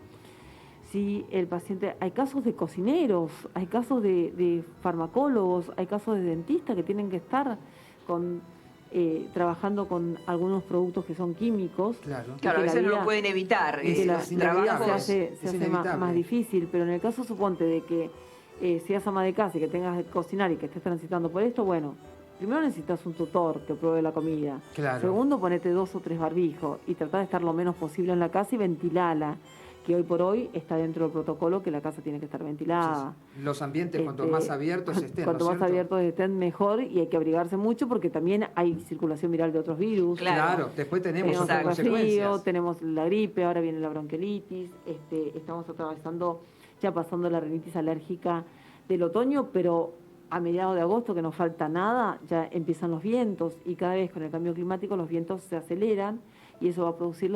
E: Si el paciente, hay casos de cocineros, hay casos de farmacólogos, hay casos de dentistas que tienen que estar trabajando con algunos productos que son químicos.
B: Claro.
A: Claro, a
E: que la
A: veces no
E: vida-
A: lo pueden evitar.
E: Y que la
B: Es
E: vida
B: inevitable.
E: se
B: Es
E: hace
B: inevitable.
E: más difícil, pero en el caso suponte de que seas ama de casa y que tengas que cocinar y que estés transitando por esto, bueno, primero necesitas un tutor que pruebe la comida.
B: Claro.
E: Segundo, ponete 2 o 3 barbijos y trata de estar lo menos posible en la casa y ventilala, que hoy por hoy está dentro del protocolo que la casa tiene que estar ventilada.
B: Los ambientes, cuanto
E: Este,
B: más abiertos estén,
E: Cuanto
B: ¿no es
E: más
B: cierto?
E: abiertos estén, mejor, y hay que abrigarse mucho porque también hay circulación viral de otros virus.
A: Claro.
B: Después tenemos
E: Tenemos
B: otras
E: el resfrío,
B: consecuencias.
E: tenemos la gripe, ahora viene la bronquiolitis, estamos atravesando, ya pasando la rinitis alérgica del otoño, pero a mediados de agosto, que no falta nada, ya empiezan los vientos y cada vez con el cambio climático los vientos se aceleran y eso va a producir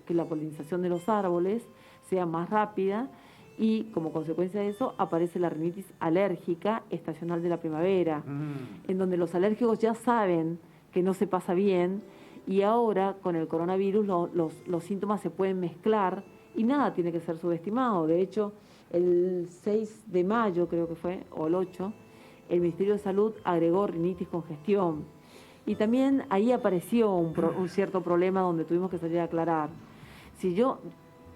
E: que la polinización de los árboles sea más rápida y como consecuencia de eso aparece la rinitis alérgica estacional de la primavera, en donde los alérgicos ya saben que no se pasa bien y ahora con el coronavirus los síntomas se pueden mezclar y nada tiene que ser subestimado. De hecho, el 6 de mayo creo que fue, o el 8, el Ministerio de Salud agregó rinitis congestión. Y también ahí apareció un cierto problema donde tuvimos que salir a aclarar. Si yo,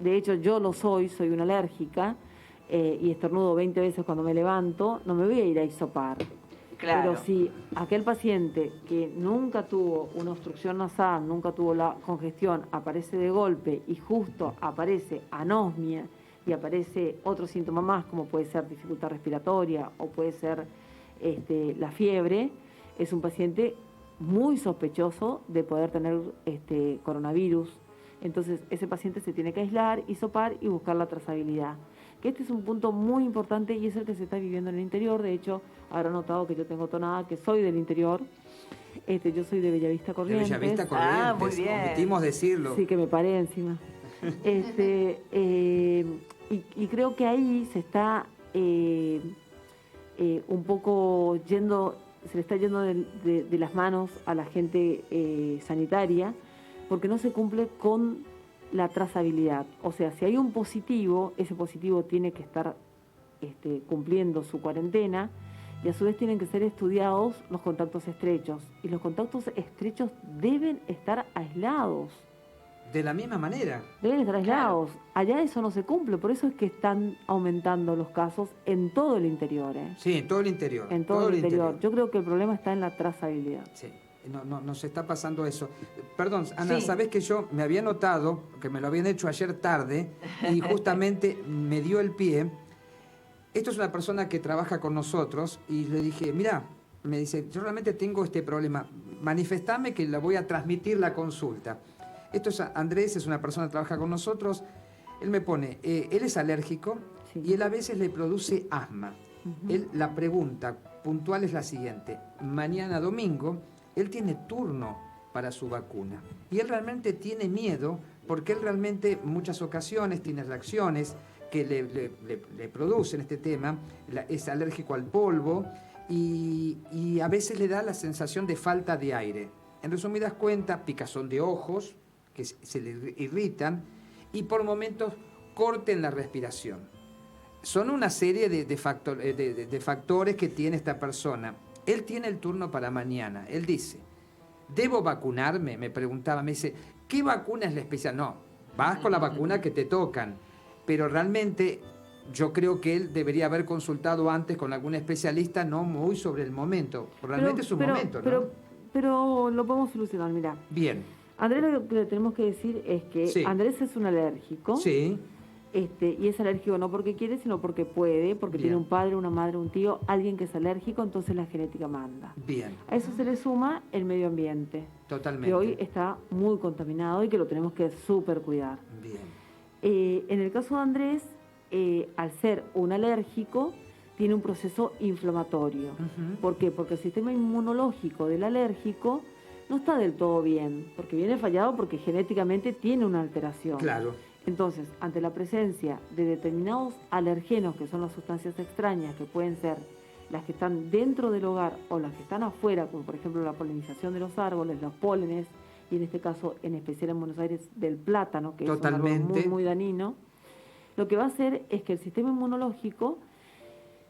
E: de hecho yo soy una alérgica y estornudo 20 veces cuando me levanto, no me voy a ir a hisopar.
A: Claro.
E: Pero si aquel paciente que nunca tuvo una obstrucción nasal, nunca tuvo la congestión, aparece de golpe y justo aparece anosmia y aparece otro síntoma más, como puede ser dificultad respiratoria o puede ser la fiebre, es un paciente muy sospechoso de poder tener coronavirus. Entonces ese paciente se tiene que aislar, hisopar y buscar la trazabilidad. Que este es un punto muy importante y es el que se está viviendo en el interior. De hecho, habrá notado que yo tengo tonada, que soy del interior. Yo soy de Bellavista
B: De
E: Corrientes.
B: Bellavista Corrientes.
A: Ah, muy bien.
B: Omitimos decirlo.
E: Sí, que me paré encima. Y creo que ahí se está un poco se le está yendo de las manos a la gente sanitaria, porque no se cumple con la trazabilidad. O sea, si hay un positivo, ese positivo tiene que estar cumpliendo su cuarentena y a su vez tienen que ser estudiados los contactos estrechos. Y los contactos estrechos deben estar aislados.
B: De la misma manera.
E: Deben estar aislados. Allá eso no se cumple, por eso es que están aumentando los casos en todo el interior.
B: Sí, en todo el interior.
E: En todo el interior. Yo creo que el problema está en la trazabilidad.
B: Sí, nos está pasando eso. Perdón, Ana,
A: Sí.
B: sabés que yo me había notado, que me lo habían hecho ayer tarde, y justamente me dio el pie. Esto es una persona que trabaja con nosotros, y le dije, mira, me dice, yo realmente tengo este problema, manifestame que la voy a transmitir la consulta. Esto es Andrés, es una persona que trabaja con nosotros. Él me pone, él es alérgico
E: Sí.
B: y él a veces le produce asma. La pregunta puntual es la siguiente. Mañana domingo, él tiene turno para su vacuna. Y él realmente tiene miedo porque él realmente en muchas ocasiones tiene reacciones que le producen este tema, es alérgico al polvo y a veces le da la sensación de falta de aire. En resumidas cuentas, picazón de ojos, que se le irritan, y por momentos corte en la respiración. Son una serie de factores que tiene esta persona. Él tiene el turno para mañana. Él dice, ¿debo vacunarme? Me preguntaba, me dice, ¿qué vacuna es la especial? No, vas con la vacuna que te tocan. Pero realmente yo creo que él debería haber consultado antes con algún especialista, no muy sobre el momento. Realmente es un momento, ¿no?
E: Pero lo podemos solucionar, mira.
B: Bien.
E: Andrés, lo que le tenemos que decir es que
B: Sí.
E: Andrés es un alérgico.
B: Sí.
E: Y es alérgico no porque quiere, sino porque puede, porque
B: Bien.
E: tiene un padre, una madre, un tío, alguien que es alérgico, entonces la genética manda.
B: Bien.
E: A eso se le suma el medio ambiente,
B: Totalmente.
E: que hoy está muy contaminado y que lo tenemos que súper cuidar.
B: Bien.
E: En el caso de Andrés, al ser un alérgico, tiene un proceso inflamatorio.
B: Ujú.
E: ¿Por qué? Porque el sistema inmunológico del alérgico no está del todo bien, porque viene fallado porque genéticamente tiene una alteración.
B: Claro.
E: Entonces, ante la presencia de determinados alergenos, que son las sustancias extrañas, que pueden ser las que están dentro del hogar o las que están afuera, como por ejemplo la polinización de los árboles, los pólenes, y en este caso, en especial en Buenos Aires, del plátano, que es un árbol
B: Totalmente.
E: muy, muy dañino, lo que va a hacer es que el sistema inmunológico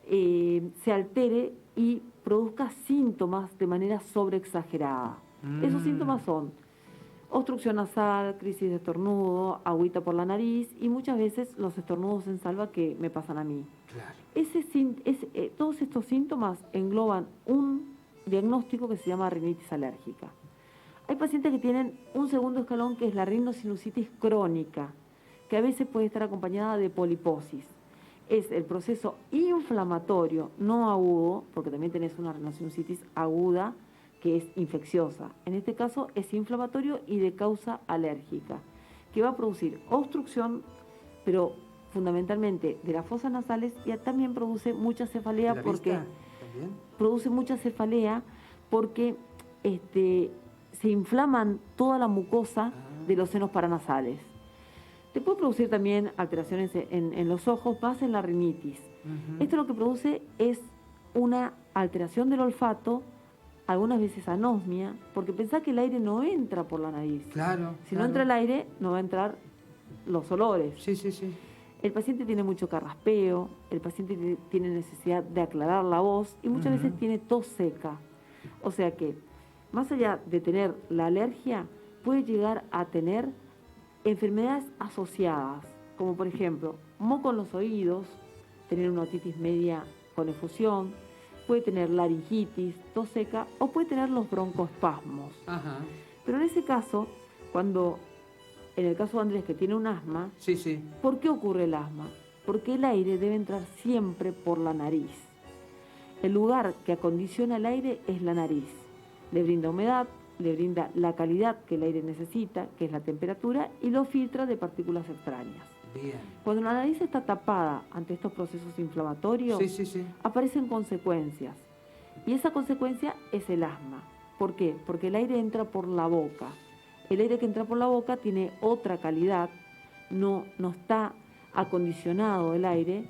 E: se altere y produzca síntomas de manera sobreexagerada. Esos síntomas son obstrucción nasal, crisis de estornudo, agüita por la nariz y muchas veces los estornudos en salva que me pasan a mí.
B: Claro.
E: Todos estos síntomas engloban un diagnóstico que se llama rinitis alérgica. Hay pacientes que tienen un segundo escalón que es la rinosinusitis crónica, que a veces puede estar acompañada de poliposis. Es el proceso inflamatorio no agudo, porque también tenés una rinosinusitis aguda, que es infecciosa. En este caso es inflamatorio y de causa alérgica, que va a producir obstrucción, pero fundamentalmente de las fosas nasales, y también produce mucha cefalea
B: ¿La
E: porque
B: vista también?
E: produce mucha cefalea porque se inflaman toda la mucosa de los senos paranasales. Te puede producir también alteraciones en los ojos, más en la rinitis.
B: Ujú.
E: Esto lo que produce es una alteración del olfato, algunas veces anosmia, porque pensá que el aire no entra por la nariz.
B: Claro.
E: Si no entra el aire, no va a entrar los olores.
B: Sí, sí, sí.
E: El paciente tiene mucho carraspeo, el paciente tiene necesidad de aclarar la voz y muchas veces tiene tos seca. O sea que, más allá de tener la alergia, puede llegar a tener enfermedades asociadas, como por ejemplo, moco en los oídos, tener una otitis media con efusión, puede tener laringitis, tos seca o puede tener los broncoespasmos.
B: Ajá.
E: Pero en ese caso, en el caso de Andrés que tiene un asma,
B: Sí, sí.
E: ¿por qué ocurre el asma? Porque el aire debe entrar siempre por la nariz. El lugar que acondiciona el aire es la nariz. Le brinda humedad, le brinda la calidad que el aire necesita, que es la temperatura, y lo filtra de partículas extrañas.
B: Bien.
E: Cuando la nariz está tapada ante estos procesos inflamatorios,
B: Sí, sí, sí.
E: aparecen consecuencias. Y esa consecuencia es el asma. ¿Por qué? Porque el aire entra por la boca. El aire que entra por la boca tiene otra calidad, no está acondicionado el aire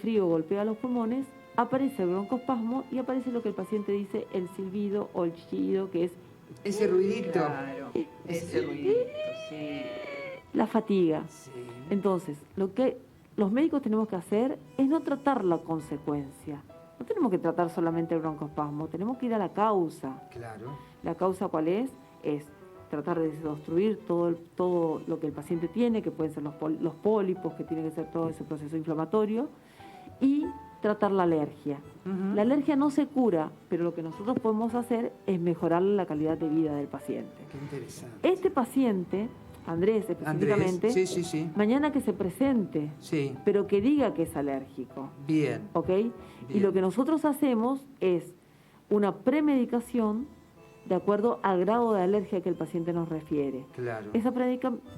E: frío golpea los pulmones, aparece el broncoespasmo y aparece lo que el paciente dice, el silbido o el chillido, que es
B: Ese ruidito.
A: Claro, ese ruidito, sí.
E: la fatiga.
B: Sí.
E: Entonces, lo que los médicos tenemos que hacer es no tratar la consecuencia. No tenemos que tratar solamente el broncoespasmo, tenemos que ir a la causa.
B: Claro.
E: ¿La causa cuál es? Es tratar de desobstruir todo lo que el paciente tiene, que pueden ser los pólipos, que tiene que ser todo ese proceso inflamatorio, y tratar la alergia.
B: Ujú.
E: La alergia no se cura, pero lo que nosotros podemos hacer es mejorarle la calidad de vida del paciente.
B: Qué interesante.
E: Este paciente, Andrés específicamente,
B: Andrés. Sí, sí, sí.
E: mañana que se presente,
B: Sí.
E: pero que diga que es alérgico,
B: Bien.
E: ¿ok? Y
B: Bien.
E: lo que nosotros hacemos es una premedicación de acuerdo al grado de alergia que el paciente nos refiere.
B: Claro.
E: Esa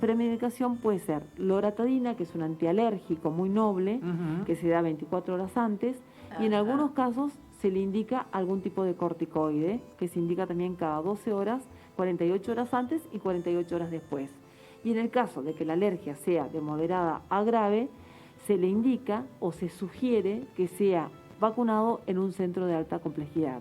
E: premedicación puede ser loratadina, que es un antialérgico muy noble,
B: Ujú.
E: que se da 24 horas antes, Y en
A: Ajá.
E: algunos casos se le indica algún tipo de corticoide, que se indica también cada 12 horas, 48 horas antes y 48 horas después. Y en el caso de que la alergia sea de moderada a grave, se le indica o se sugiere que sea vacunado en un centro de alta complejidad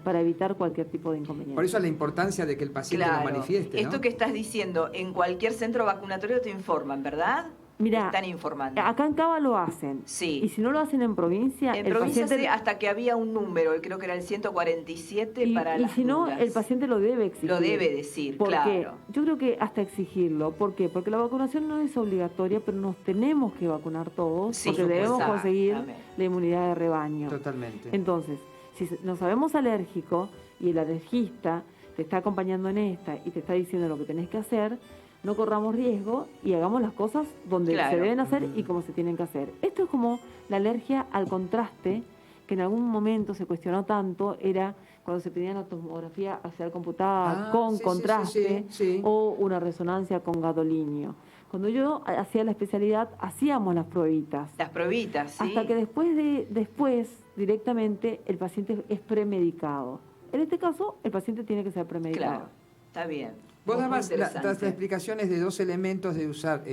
E: para evitar cualquier tipo de inconveniente.
B: Por eso la importancia de que el paciente lo manifieste, ¿no?
A: Esto que estás diciendo, en cualquier centro vacunatorio te informan, ¿verdad?
E: Mirá,
A: Están informando.
E: acá en Cava lo hacen.
A: Sí.
E: Y si no lo hacen en provincia,
A: En
E: el
A: provincia
E: paciente...
A: sí, hasta que había un número, creo que era el 147 para
E: y
A: las
E: si no,
A: dudas.
E: el paciente lo debe exigir.
A: Lo debe decir,
E: Porque
A: claro.
E: yo creo que hasta exigirlo. ¿Por qué? Porque la vacunación no es obligatoria, pero nos tenemos que vacunar todos,
A: Sí,
E: porque debemos conseguir
A: exactamente.
E: la inmunidad de rebaño.
B: Totalmente.
E: Entonces, si nos sabemos alérgico y el alergista te está acompañando en esta y te está diciendo lo que tenés que hacer, no corramos riesgo y hagamos las cosas donde
A: Claro.
E: se deben hacer y como se tienen que hacer. Esto es como la alergia al contraste, que en algún momento se cuestionó tanto, era cuando se pedía una tomografía axial computada con
B: sí,
E: contraste
B: sí.
E: o una resonancia con gadolinio. Cuando yo hacía la especialidad, hacíamos las pruebitas.
A: Las pruebitas, ¿sí?
E: Hasta que después, directamente, el paciente es premedicado. En este caso, el paciente tiene que ser premedicado.
A: Claro, está bien.
B: Vos
A: Muy
B: dabas
A: interesante.
B: las explicaciones de 2 elementos de usar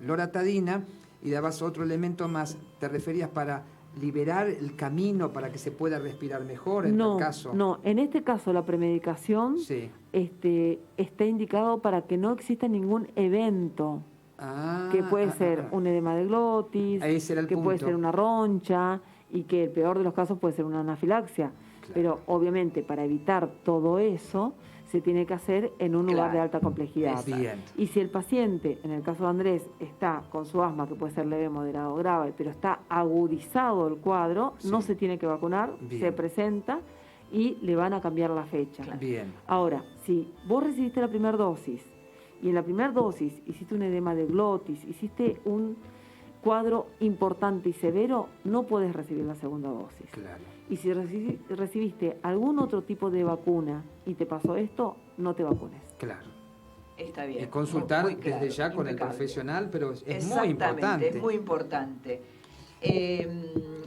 B: loratadina y dabas otro elemento más. ¿Te referías para liberar el camino para que se pueda respirar mejor en tal caso?
E: No, en este caso la premedicación
B: Sí.
E: está indicado para que no exista ningún evento, que puede ser un edema de glotis,
B: Ese era el
E: que puede
B: punto.
E: ser una roncha y que el peor de los casos puede ser una anafilaxia.
B: Claro.
E: Pero obviamente para evitar todo eso se tiene que hacer en un lugar
A: Claro.
E: de alta complejidad.
B: Bien.
E: Y si el paciente, en el caso de Andrés, está con su asma, que puede ser leve, moderado o grave, pero está agudizado el cuadro,
B: Sí.
E: no se tiene que vacunar,
B: Bien.
E: se presenta y le van a cambiar la fecha.
B: Bien.
E: Ahora, si vos recibiste la primera dosis y en la primera dosis hiciste un edema de glotis, hiciste un cuadro importante y severo, no puedes recibir la segunda dosis.
B: Claro.
E: Y si recibiste algún otro tipo de vacuna y te pasó esto, no te vacunes.
B: Claro.
A: Está bien.
B: Y consultar
A: Muy claro,
B: desde ya con el
A: impecable.
B: profesional, pero es muy
A: Exactamente,
B: importante.
A: es muy importante.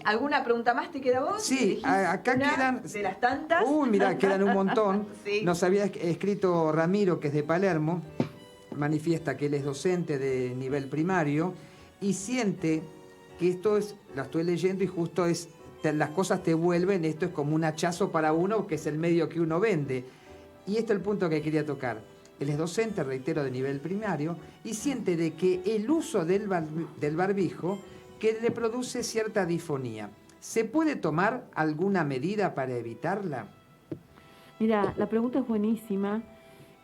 A: ¿Alguna pregunta más te queda a vos?
B: Sí,
A: ¿Elegís
B: acá
A: una
B: quedan...
A: de las tantas.
B: Uy, mirá, quedan un montón.
A: Sí.
B: Nos había escrito Ramiro, que es de Palermo, manifiesta que él es docente de nivel primario y siente que esto es, lo estoy leyendo y justo es, las cosas te vuelven, esto es como un hachazo para uno, que es el medio que uno vende. Y esto es el punto que quería tocar. Él es docente, reitero, de nivel primario, y siente de que el uso del barbijo que le produce cierta disfonía. ¿Se puede tomar alguna medida para evitarla?
E: Mira, la pregunta es buenísima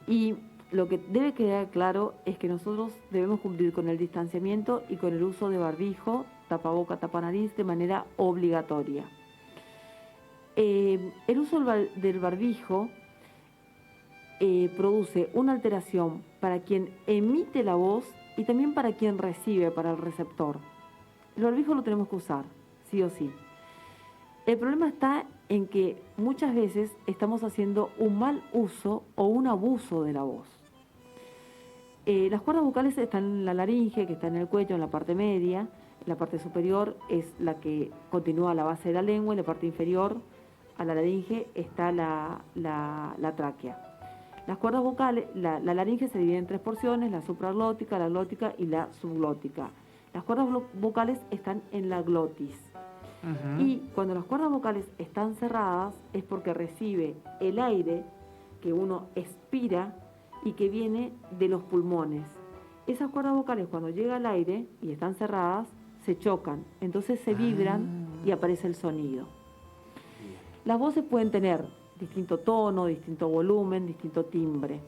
E: y lo que debe quedar claro es que nosotros debemos cumplir con el distanciamiento y con el uso de barbijo, tapaboca, tapanariz de manera obligatoria. El uso del barbijo produce una alteración para quien emite la voz y también para quien recibe, para el receptor. El barbijo lo tenemos que usar, sí o sí. El problema está en que muchas veces estamos haciendo un mal uso o un abuso de la voz. Las cuerdas vocales están en la laringe, que está en el cuello, en la parte media. La parte superior es la que continúa a la base de la lengua y la parte inferior a la laringe está la tráquea. Las cuerdas vocales, la laringe se divide en 3 porciones, la supraglótica, la glótica y la subglótica. Las cuerdas vocales están en la glotis. Y cuando las cuerdas vocales están cerradas es porque recibe el aire que uno expira y que viene de los pulmones. Esas cuerdas vocales cuando llega el aire y están cerradas se chocan, entonces se vibran y aparece el sonido. Las voces pueden tener distinto tono, distinto volumen, distinto timbre.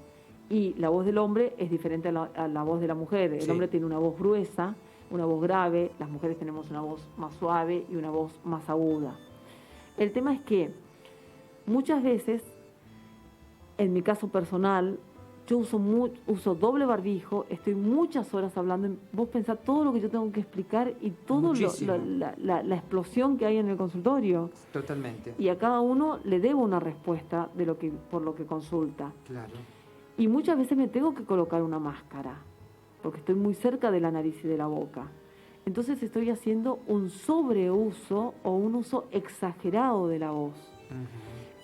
E: Y la voz del hombre es diferente a la voz de la mujer. El
B: Sí.
E: hombre tiene una voz gruesa, una voz grave, las mujeres tenemos una voz más suave y una voz más aguda. El tema es que muchas veces, en mi caso personal, yo uso doble barbijo, estoy muchas horas hablando, vos pensás todo lo que yo tengo que explicar y todo
B: Muchísimo.
E: la explosión que hay en el consultorio.
B: Totalmente.
E: Y a cada uno le debo una respuesta por lo que consulta.
B: Claro.
E: Y muchas veces me tengo que colocar una máscara, porque estoy muy cerca de la nariz y de la boca. entonces estoy haciendo un sobreuso o un uso exagerado de la voz,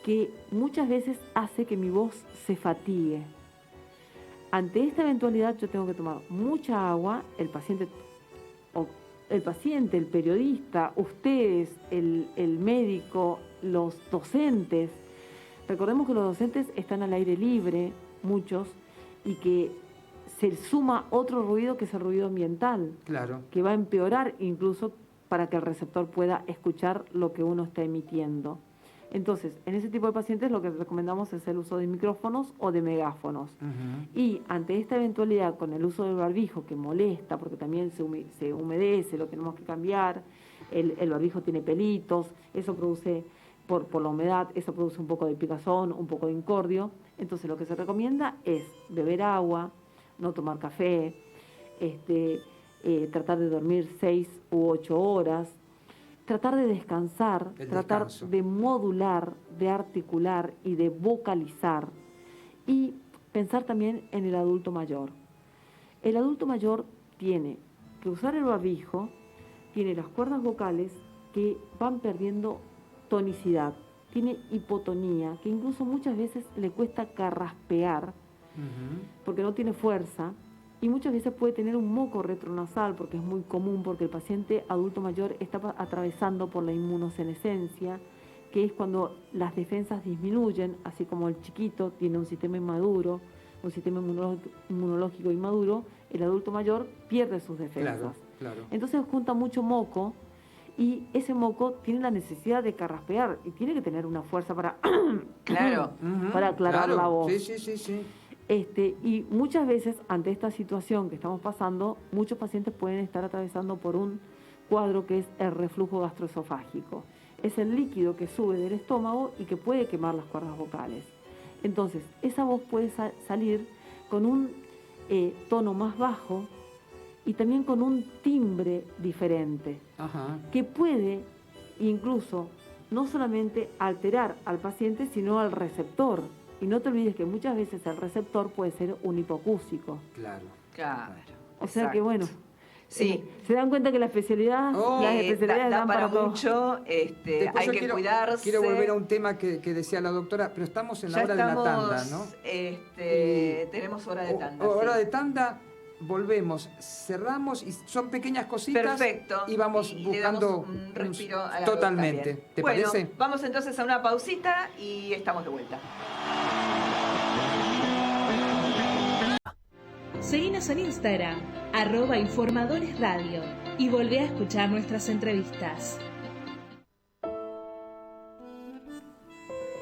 E: que muchas veces hace que mi voz se fatigue. Ante esta eventualidad yo tengo que tomar mucha agua, el paciente, el periodista, ustedes, el médico, los docentes. Recordemos que los docentes están al aire libre, muchos, y que se suma otro ruido que es el ruido ambiental,
B: Claro.
E: que va a empeorar incluso para que el receptor pueda escuchar lo que uno está emitiendo. Entonces, en ese tipo de pacientes lo que recomendamos es el uso de micrófonos o de megáfonos. Y ante esta eventualidad con el uso del barbijo que molesta, porque también se humedece, lo tenemos que cambiar, el barbijo tiene pelitos, eso produce, por la humedad, eso produce un poco de picazón, un poco de incordio. Entonces lo que se recomienda es beber agua, no tomar café, tratar de dormir 6 u 8 horas, tratar de descansar, tratar de modular, de articular y de vocalizar, y pensar también en el adulto mayor. El adulto mayor tiene que usar el barbijo, tiene las cuerdas vocales que van perdiendo tonicidad, tiene hipotonía, que incluso muchas veces le cuesta carraspear porque no tiene fuerza, y muchas veces puede tener un moco retronasal, porque es muy común, porque el paciente adulto mayor está atravesando por la inmunosenescencia, que es cuando las defensas disminuyen, así como el chiquito tiene un sistema inmaduro, un sistema inmunológico inmaduro, el adulto mayor pierde sus defensas.
B: Claro.
E: Entonces junta mucho moco, y ese moco tiene la necesidad de carraspear, y tiene que tener una fuerza para, para aclarar la voz.
B: Sí.
E: Y muchas veces, ante esta situación que estamos pasando, muchos pacientes pueden estar atravesando por un cuadro que es el reflujo gastroesofágico. Es el líquido que sube del estómago y que puede quemar las cuerdas vocales. Entonces, esa voz puede salir con un tono más bajo y también con un timbre diferente, que puede incluso no solamente alterar al paciente, sino al receptor. Y no te olvides que muchas veces el receptor puede ser un hipocúsico.
B: Claro.
E: O sea que bueno,
A: sí.
E: Se dan cuenta que las especialidades dan para todo.
A: mucho, hay que cuidarse.
B: Quiero volver a un tema que decía la doctora, pero estamos en la hora de la tanda, ¿no?
A: Tenemos hora de tanda.
B: Hora de tanda, volvemos, cerramos y son pequeñas cositas.
A: Perfecto.
B: Y vamos buscando
A: un respiro a la
B: totalmente.
A: voz también.
B: ¿Te parece?
A: Vamos entonces a una pausita y estamos de vuelta.
F: Seguinos en Instagram, @informadores radio, y volvé a escuchar nuestras entrevistas.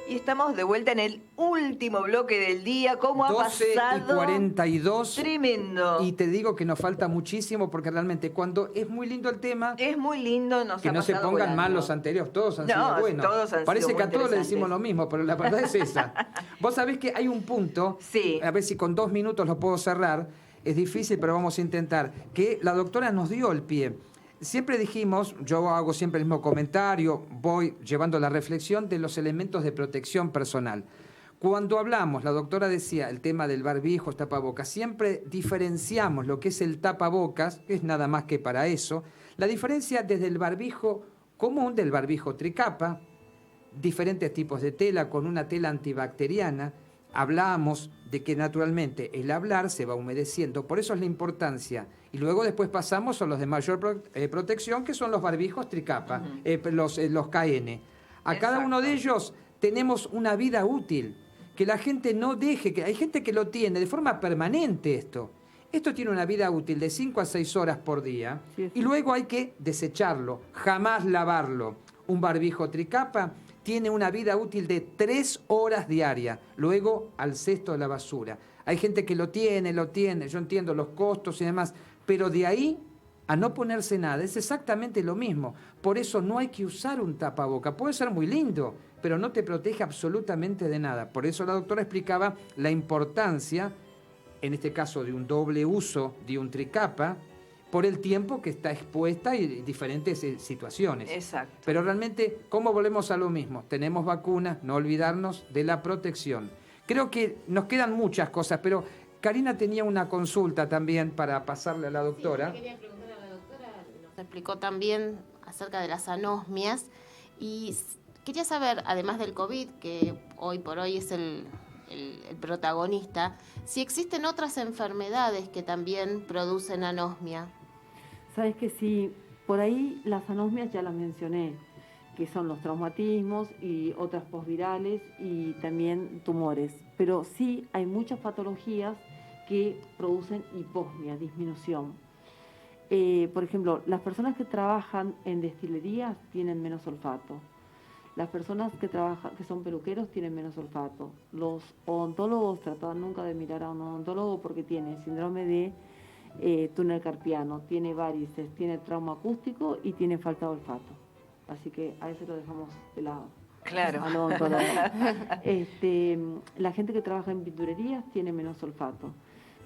A: Y estamos de vuelta en el último bloque del día. ¿Cómo ha
B: 12:42.
A: Tremendo.
B: Y te digo que nos falta muchísimo, porque realmente cuando es muy lindo el tema,
A: es muy lindo,
B: que no se pongan mal los anteriores, todos han sido buenos. Parece
A: sido
B: que a todos le
A: interesantes.
B: decimos lo mismo, pero la verdad es esa. Vos sabés que hay un punto, a ver si con 2 minutos lo puedo cerrar, es difícil, pero vamos a intentar, que la doctora nos dio el pie. Siempre dijimos, yo hago siempre el mismo comentario, voy llevando la reflexión de los elementos de protección personal. Cuando hablamos, la doctora decía, el tema del barbijo, tapabocas, siempre diferenciamos lo que es el tapabocas, que es nada más que para eso, la diferencia desde el barbijo común, del barbijo tricapa, diferentes tipos de tela, con una tela antibacteriana. Hablamos de que naturalmente el hablar se va humedeciendo, por eso es la importancia. Y luego después pasamos a los de mayor protección, que son los barbijos tricapa, los KN. A cada uno de ellos tenemos una vida útil, que la gente no deje, que hay gente que lo tiene de forma permanente esto. Esto tiene una vida útil de 5 a 6 horas por día, y luego hay que desecharlo, jamás lavarlo. Un barbijo tricapa tiene una vida útil de 3 horas diarias, luego al cesto de la basura. Hay gente que lo tiene, yo entiendo los costos y demás, pero de ahí a no ponerse nada es exactamente lo mismo. Por eso no hay que usar un tapaboca. Puede ser muy lindo, pero no te protege absolutamente de nada. Por eso la doctora explicaba la importancia, en este caso de un doble uso de un tricapa, por el tiempo que está expuesta y diferentes situaciones.
A: Exacto.
B: Pero realmente, ¿cómo volvemos a lo mismo? Tenemos vacunas, no olvidarnos de la protección. Creo que nos quedan muchas cosas, pero Karina tenía una consulta también para pasarle a la doctora.
D: Sí, quería preguntar a la doctora, nos explicó también acerca de las anosmias. Y quería saber, además del COVID, que hoy por hoy es el protagonista, si existen otras enfermedades que también producen anosmia.
E: Sabes que sí, por ahí las anosmias ya las mencioné, que son los traumatismos y otras posvirales y también tumores. Pero sí hay muchas patologías que producen hiposmia, disminución. Por ejemplo, las personas que trabajan en destilerías tienen menos olfato. Las personas que son peluqueros tienen menos olfato. Los odontólogos tratan nunca de mirar a un odontólogo porque tiene síndrome de túnel carpiano, tiene varices, tiene trauma acústico y tiene falta de olfato. Así que a eso lo dejamos de lado.
A: Claro.
E: Al odontólogo. La gente que trabaja en pinturerías tiene menos olfato.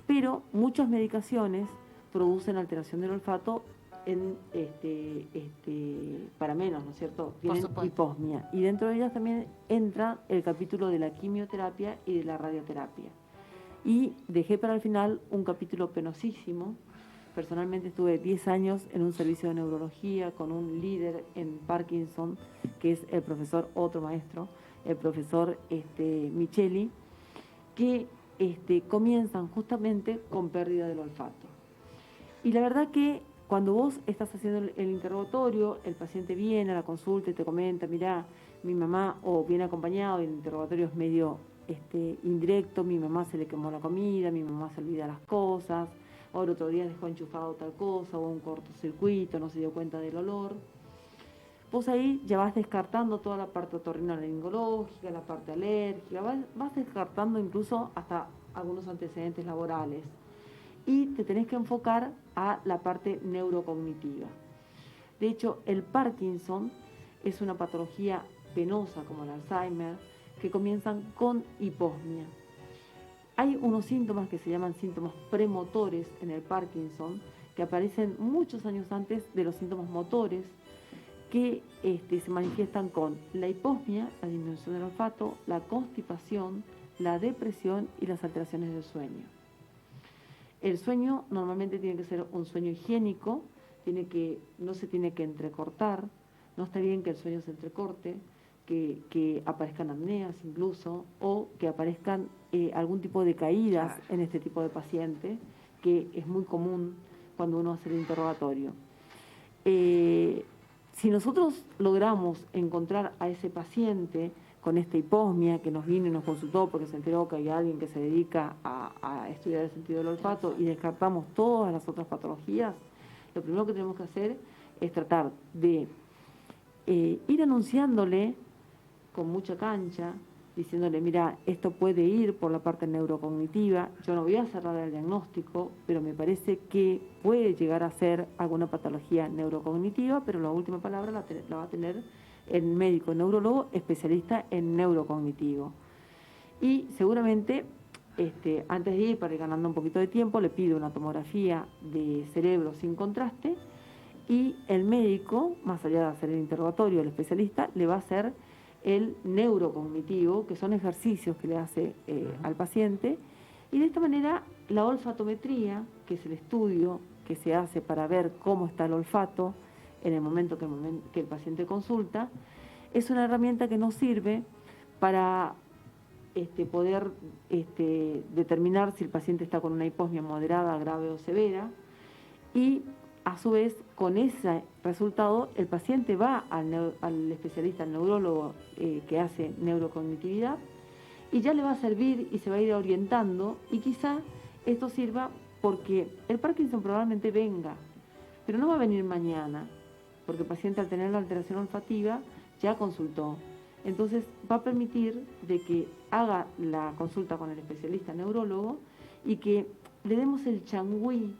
E: Pero muchas medicaciones producen alteración del olfato para menos, ¿no es cierto? Tienen hiposmia. Y dentro de ellas también entra el capítulo de la quimioterapia y de la radioterapia. Y dejé para el final un capítulo penosísimo. Personalmente estuve 10 años en un servicio de neurología con un líder en Parkinson, que es el profesor, otro maestro, el profesor Micheli, que comienzan justamente con pérdida del olfato. Y la verdad que cuando vos estás haciendo el interrogatorio, el paciente viene a la consulta y te comenta, mirá, mi mamá, o viene acompañado, y el interrogatorio es medio indirecto, mi mamá se le quemó la comida, mi mamá se olvida las cosas, o el otro día dejó enchufado tal cosa, o un cortocircuito, no se dio cuenta del olor. Vos ahí ya vas descartando toda la parte otorrinolaringológica, la parte alérgica, vas descartando incluso hasta algunos antecedentes laborales. Y te tenés que enfocar a la parte neurocognitiva. De hecho, el Parkinson es una patología penosa como el Alzheimer, que comienzan con hiposmia. Hay unos síntomas que se llaman síntomas premotores en el Parkinson, que aparecen muchos años antes de los síntomas motores, que se manifiestan con la hiposmia, la disminución del olfato, la constipación, la depresión y las alteraciones del sueño. El sueño normalmente tiene que ser un sueño higiénico, no se tiene que entrecortar, no está bien que el sueño se entrecorte, que aparezcan apneas incluso, o que aparezcan algún tipo de caídas en este tipo de paciente, que es muy común cuando uno hace el interrogatorio. Si nosotros logramos encontrar a ese paciente con esta hiposmia que nos vino y nos consultó porque se enteró que hay alguien que se dedica a estudiar el sentido del olfato y descartamos todas las otras patologías, lo primero que tenemos que hacer es tratar de ir anunciándole con mucha cancha, diciéndole, mira, esto puede ir por la parte neurocognitiva, yo no voy a cerrar el diagnóstico, pero me parece que puede llegar a ser alguna patología neurocognitiva, pero la última palabra la va a tener el médico neurólogo especialista en neurocognitivo. Y seguramente, antes de ir, para ir ganando un poquito de tiempo, le pido una tomografía de cerebro sin contraste y el médico, más allá de hacer el interrogatorio, el especialista, le va a hacer el neurocognitivo, que son ejercicios que le hace al paciente, y de esta manera la olfatometría, que es el estudio que se hace para ver cómo está el olfato en el momento que el paciente consulta, es una herramienta que nos sirve para poder determinar si el paciente está con una hiposmia moderada, grave o severa, y a su vez, con ese resultado, el paciente va al especialista, al neurólogo que hace neurocognitividad, y ya le va a servir y se va a ir orientando, y quizá esto sirva porque el Parkinson probablemente venga, pero no va a venir mañana, porque el paciente al tener la alteración olfativa ya consultó. Entonces va a permitir de que haga la consulta con el especialista neurólogo y que le demos el changüí,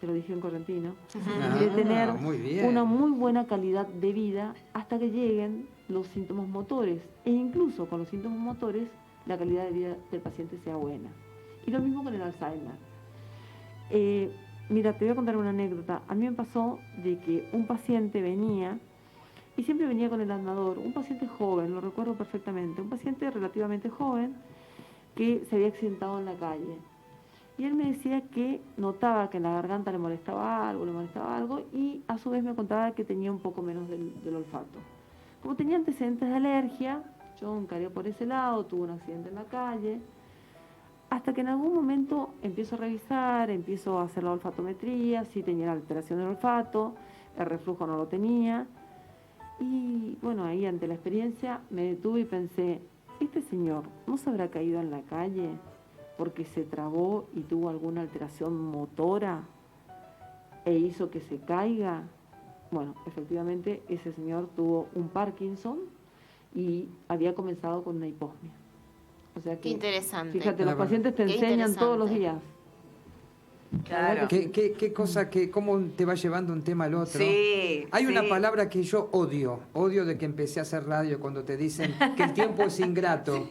E: te lo dije en correntino, de tener una muy buena calidad de vida hasta que lleguen los síntomas motores. E incluso con los síntomas motores, la calidad de vida del paciente sea buena. Y lo mismo con el Alzheimer. Mira, te voy a contar una anécdota. A mí me pasó de que un paciente venía, y siempre venía con el andador, un paciente joven, lo recuerdo perfectamente, un paciente relativamente joven que se había accidentado en la calle. Y él me decía que notaba que en la garganta le molestaba algo, y a su vez me contaba que tenía un poco menos del olfato. Como tenía antecedentes de alergia, yo encaré por ese lado, tuve un accidente en la calle, hasta que en algún momento empiezo a revisar, empiezo a hacer la olfatometría, sí tenía la alteración del olfato, el reflujo no lo tenía. Y bueno, ahí ante la experiencia me detuve y pensé, ¿este señor no se habrá caído en la calle porque se trabó y tuvo alguna alteración motora e hizo que se caiga? Bueno, efectivamente ese señor tuvo un Parkinson y había comenzado con una hiposmia. O sea que,
D: Qué interesante.
E: fíjate, los pacientes te
D: Qué
E: enseñan todos los días.
A: Claro.
B: ¿Qué cosa, cómo te va llevando un tema al otro?
A: Sí.
B: Hay una
A: sí.
B: palabra que yo odio de que empecé a hacer radio, cuando te dicen que el tiempo es ingrato.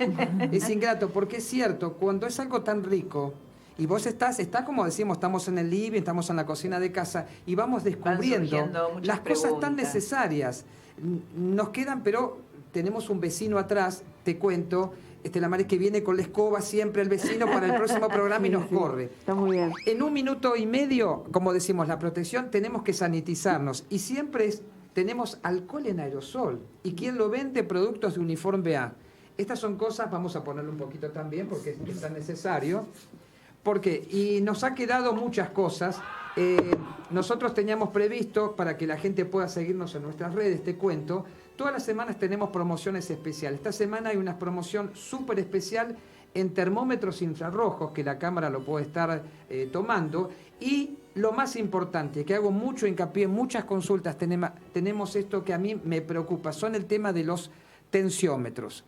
B: Es ingrato, porque es cierto, cuando es algo tan rico, y vos estás como decimos, estamos en el living, estamos en la cocina de casa, y vamos descubriendo
A: surgiendo muchas
B: las cosas tan
A: preguntas.
B: necesarias. Nos quedan, pero tenemos un vecino atrás, te cuento, la madre que viene con la escoba siempre el vecino para el próximo programa y nos corre.
E: Está muy bien.
B: En 1 minuto y medio, como decimos, la protección, tenemos que sanitizarnos. Y siempre tenemos alcohol en aerosol. ¿Y quién lo vende? Productos de Uniform BA. Estas son cosas, vamos a ponerlo un poquito también porque es tan necesario. Porque, y nos ha quedado muchas cosas. Nosotros teníamos previsto, para que la gente pueda seguirnos en nuestras redes, te cuento, todas las semanas tenemos promociones especiales. Esta semana hay una promoción súper especial en termómetros infrarrojos, que la cámara lo puede estar tomando. Y lo más importante, que hago mucho hincapié en muchas consultas, tenemos esto que a mí me preocupa, son el tema de los tensiómetros.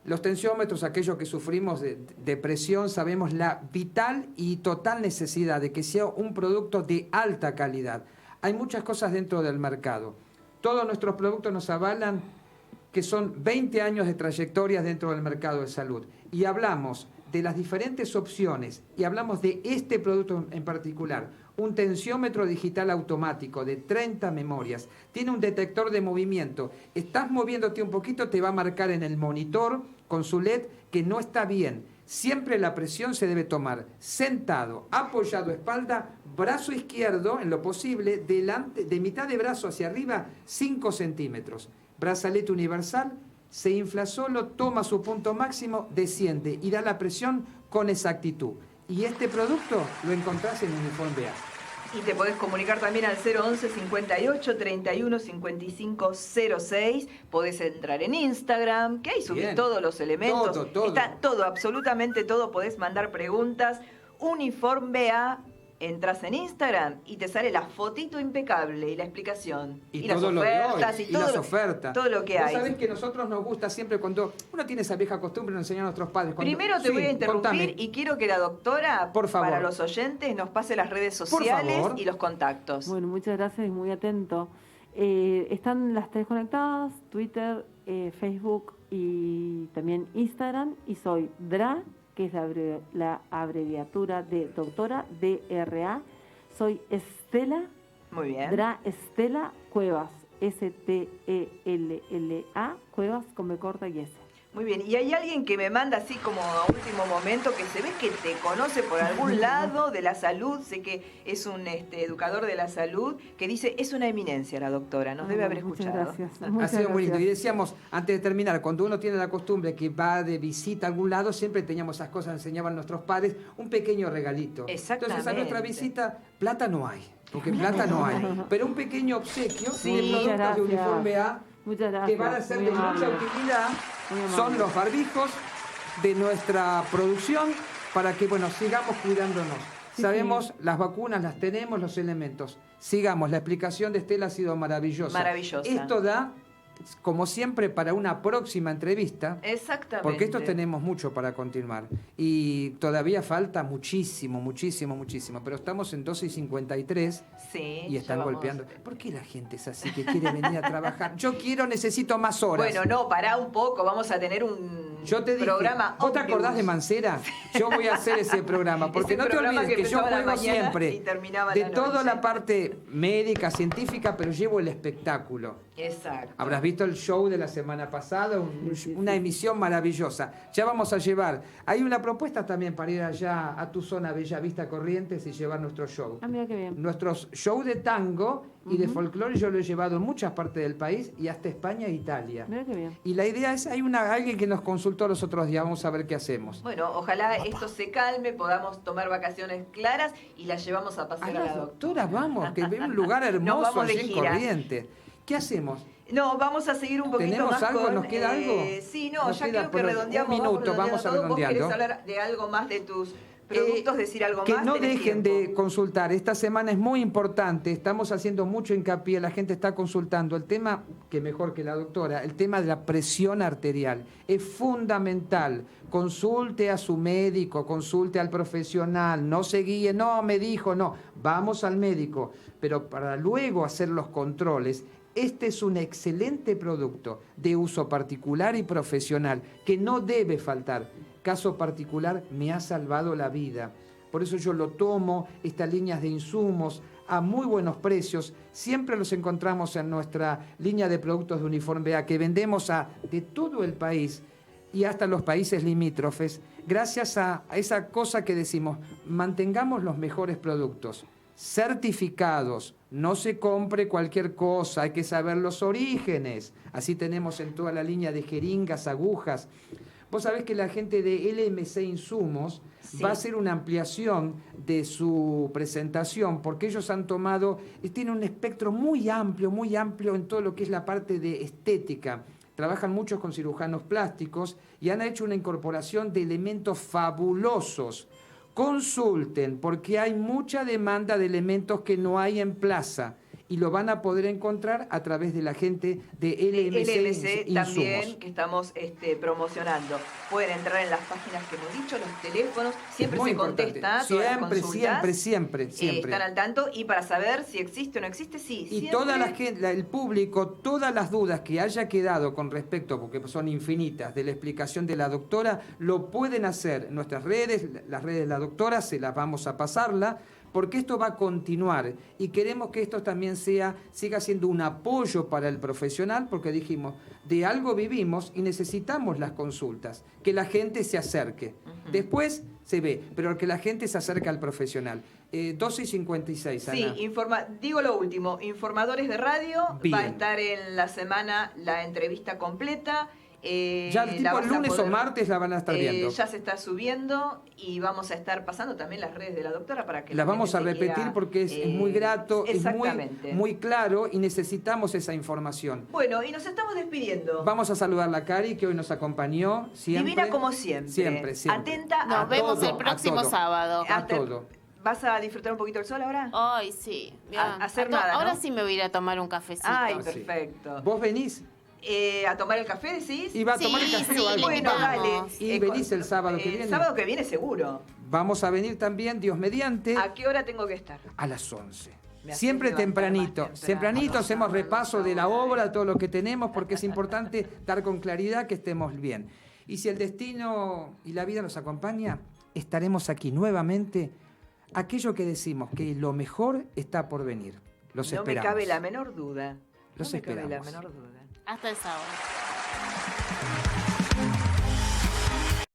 B: Los tensiómetros, aquellos que sufrimos de presión, sabemos la vital y total necesidad de que sea un producto de alta calidad. Hay muchas cosas dentro del mercado. Todos nuestros productos nos avalan que son 20 años de trayectorias dentro del mercado de salud. Y hablamos de las diferentes opciones y hablamos de este producto en particular. Un tensiómetro digital automático de 30 memorias. Tiene un detector de movimiento. Estás moviéndote un poquito, te va a marcar en el monitor con su LED que no está bien. Siempre la presión se debe tomar sentado, apoyado espalda, brazo izquierdo en lo posible, delante, de mitad de brazo hacia arriba, 5 centímetros. Brazalete universal, se infla solo, toma su punto máximo, desciende y da la presión con exactitud. Y este producto lo encontrás en Uniform BA.
A: Y te podés comunicar también al 011 58 31 55 06. Podés entrar en Instagram, que ahí subís
B: Bien.
A: todos los elementos.
B: Todo.
A: Está todo, absolutamente todo. Podés mandar preguntas. Uniform BA, entras en Instagram y te sale la fotito impecable y la explicación.
B: Y
A: las
B: todo lo de hoy,
A: ofertas.
B: y
A: todo
B: las
A: lo-
B: ofertas.
A: Todo lo que
B: Vos
A: hay.
B: sabés que a nosotros nos gusta siempre cuando uno tiene esa vieja costumbre de enseñar a nuestros padres.
A: Primero te
B: Sí,
A: voy a interrumpir
B: contame.
A: y quiero que la doctora,
B: Por favor.
A: para los oyentes, nos pase las redes
B: Por
A: sociales
B: favor.
A: y los contactos.
E: Bueno, muchas gracias y muy atento. Están las 3 conectadas, Twitter, Facebook y también Instagram. Y soy DRA, que es la abreviatura de doctora, DRA. Soy Estela,
A: Muy bien.
E: DRA Estela Cuevas, STELLA, Cuevas con B corta y S.
A: Muy bien, y hay alguien que me manda así como a último momento, que se ve que te conoce por algún lado de la salud, sé que es un educador de la salud, que dice, es una eminencia la doctora, nos debe haber
E: Muchas
A: escuchado.
E: gracias.
B: Ha
E: Muchas
B: sido muy lindo. Y
E: gracias.
B: decíamos, antes de terminar, cuando uno tiene la costumbre que va de visita a algún lado, siempre teníamos esas cosas, enseñaban nuestros padres, un pequeño regalito.
A: Exactamente.
B: Entonces a nuestra visita, plata no hay, porque plata no hay, pero un pequeño obsequio
A: Sí.
B: de productos
E: Muchas
B: de Uniforme A
E: Muchas gracias.
B: que van a ser
E: muy
B: de mucha
E: amable.
B: utilidad.
E: Muy amable.
B: Son los barbijos de nuestra producción para que, bueno, sigamos cuidándonos.
E: Sí,
B: Sabemos, las vacunas las tenemos, los elementos. Sigamos, la explicación de Estela ha sido maravillosa.
A: Maravillosa.
B: Esto da, como siempre, para una próxima entrevista.
A: Exactamente.
B: Porque esto tenemos mucho para continuar. Y todavía falta muchísimo, muchísimo, muchísimo. Pero estamos en 12:53
A: Sí,
B: y están
A: ya vamos.
B: golpeando. ¿Por qué la gente es así que quiere venir a trabajar? Yo necesito más horas.
A: Bueno, no, pará un poco, vamos a tener
B: Yo te dije,
A: programa
B: ¿vos te acordás de
A: ómnibus.
B: Mancera? Yo voy a hacer ese programa, porque
A: Ese
B: no te
A: programa
B: olvides que yo
A: empezaba a la
B: juego
A: mañana
B: siempre
A: y terminaba a
B: de
A: la
B: toda
A: noche.
B: la parte médica, científica, pero llevo el espectáculo.
A: Exacto.
B: Habrás visto el show de la semana pasada, una emisión maravillosa. Ya vamos a llevar. Hay una propuesta también para ir allá a tu zona Bella Vista Corrientes y llevar nuestro show.
E: Ah, mira qué bien.
B: Nuestros shows de tango y de folclore yo lo he llevado en muchas partes del país y hasta España e Italia.
E: Mira qué bien.
B: Y la idea es, alguien que nos consultó los otros días, vamos a ver qué hacemos.
A: Bueno, ojalá esto se calme, podamos tomar vacaciones claras y la llevamos a
B: A
A: pasear a
B: la
A: la doctora.
B: doctora, vamos, que ve un lugar
A: Nos
B: hermoso
A: vamos de
B: allí en
A: gira.
B: Corrientes. ¿Qué hacemos?
A: No, vamos a seguir un poquito
B: ¿Tenemos
A: más
B: algo?
A: con...
B: ¿Nos queda algo?
A: Sí, no,
B: Nos
A: ya
B: queda
A: creo que
B: por
A: redondeamos.
B: un minuto, vamos a
A: todo. ¿Vos
B: redondeando.
A: querés hablar de algo más de tus productos, decir algo
B: que
A: más?
B: no
A: Tenés
B: dejen
A: tiempo.
B: de consultar. Esta semana es muy importante. Estamos haciendo mucho hincapié. La gente está consultando. El tema, que mejor que la doctora, el tema de la presión arterial. Es fundamental. Consulte a su médico, consulte al profesional. No se guíe, no, me dijo, no. Vamos al médico. Pero para luego hacer los controles, este es un excelente producto de uso particular y profesional que no debe faltar. Caso particular, me ha salvado la vida. Por eso yo lo tomo, estas líneas de insumos, a muy buenos precios. Siempre los encontramos en nuestra línea de productos de Uniforme A, que vendemos de todo el país y hasta los países limítrofes, gracias a esa cosa que decimos, mantengamos los mejores productos, certificados, no se compre cualquier cosa, hay que saber los orígenes. Así tenemos en toda la línea de jeringas, agujas. Vos sabés que la gente de LMC Insumos va a hacer una ampliación de su presentación porque ellos han tomado, tienen un espectro muy amplio en todo lo que es la parte de estética. Trabajan muchos con cirujanos plásticos y han hecho una incorporación de elementos fabulosos. Consulten porque hay mucha demanda de elementos que no hay en plaza. Y lo van a poder encontrar a través de la gente de LMC
A: también,
B: Insumos.
A: que estamos promocionando. Pueden entrar en las páginas que hemos dicho, los teléfonos, siempre
B: Muy
A: se
B: importante.
A: contesta todas las consultas.
B: Siempre.
A: Están al tanto y para saber si existe o no existe, sí.
B: Y
A: siempre.
B: toda la gente, el público, todas las dudas que haya quedado con respecto, porque son infinitas, de la explicación de la doctora, lo pueden hacer en nuestras redes, las redes de la doctora, se las vamos a pasarla, porque esto va a continuar y queremos que esto también siga siendo un apoyo para el profesional, porque dijimos, de algo vivimos y necesitamos las consultas, que la gente se acerque. Después se ve, pero que la gente se acerque al profesional. 12:56, Ana.
A: Sí, digo lo último, informadores de radio,
B: Bien.
A: va a estar en la semana la entrevista completa.
B: Ya
A: la
B: tipo
A: vas
B: el
A: a
B: lunes
A: poder-
B: o martes la van a estar viendo.
A: Ya se está subiendo y vamos a estar pasando también las redes de la doctora para que
B: La
A: la
B: vamos a
A: gente
B: repetir
A: quiera,
B: porque es muy grato, es
A: exactamente.
B: muy claro y necesitamos esa información.
A: Bueno, y nos estamos despidiendo.
B: Vamos a saludar a la Cari, que hoy nos acompañó siempre.
A: Divina como siempre.
B: Siempre.
A: Atenta
D: Nos
A: a
D: vemos
B: todo,
D: el próximo
B: a todo.
D: sábado.
B: A
A: Hasta-
B: todo.
A: ¿Vas a disfrutar un poquito el sol ahora?
D: Ay, sí. Mirá,
A: hacer nada, ¿no?
D: Ahora sí me voy a ir a tomar un cafecito.
A: Ay,
B: Ah, sí.
A: perfecto.
B: ¿Vos venís?
A: ¿A tomar el café, decís?
B: ¿Y va a tomar el
D: Sí,
B: café
D: sí,
B: o algo?
A: Bueno, dale.
D: Vamos.
B: ¿Y venís el sábado que viene?
A: El sábado que viene seguro.
B: Vamos a venir también, Dios mediante,
A: ¿A qué hora tengo que estar?
B: a las 11.
A: Me haces
B: Siempre
A: levantar
B: tempranito.
A: más
B: Tempranito hacemos repaso de la
A: sábado.
B: obra, todo lo que tenemos, porque es importante dar con claridad que estemos bien. Y si el destino y la vida nos acompaña, estaremos aquí nuevamente. Aquello que decimos, que lo mejor está por venir. Los
A: No me
B: esperamos.
A: cabe la menor duda.
B: Los
A: no me cabe la
B: esperamos.
A: menor duda.
D: Hasta el sábado.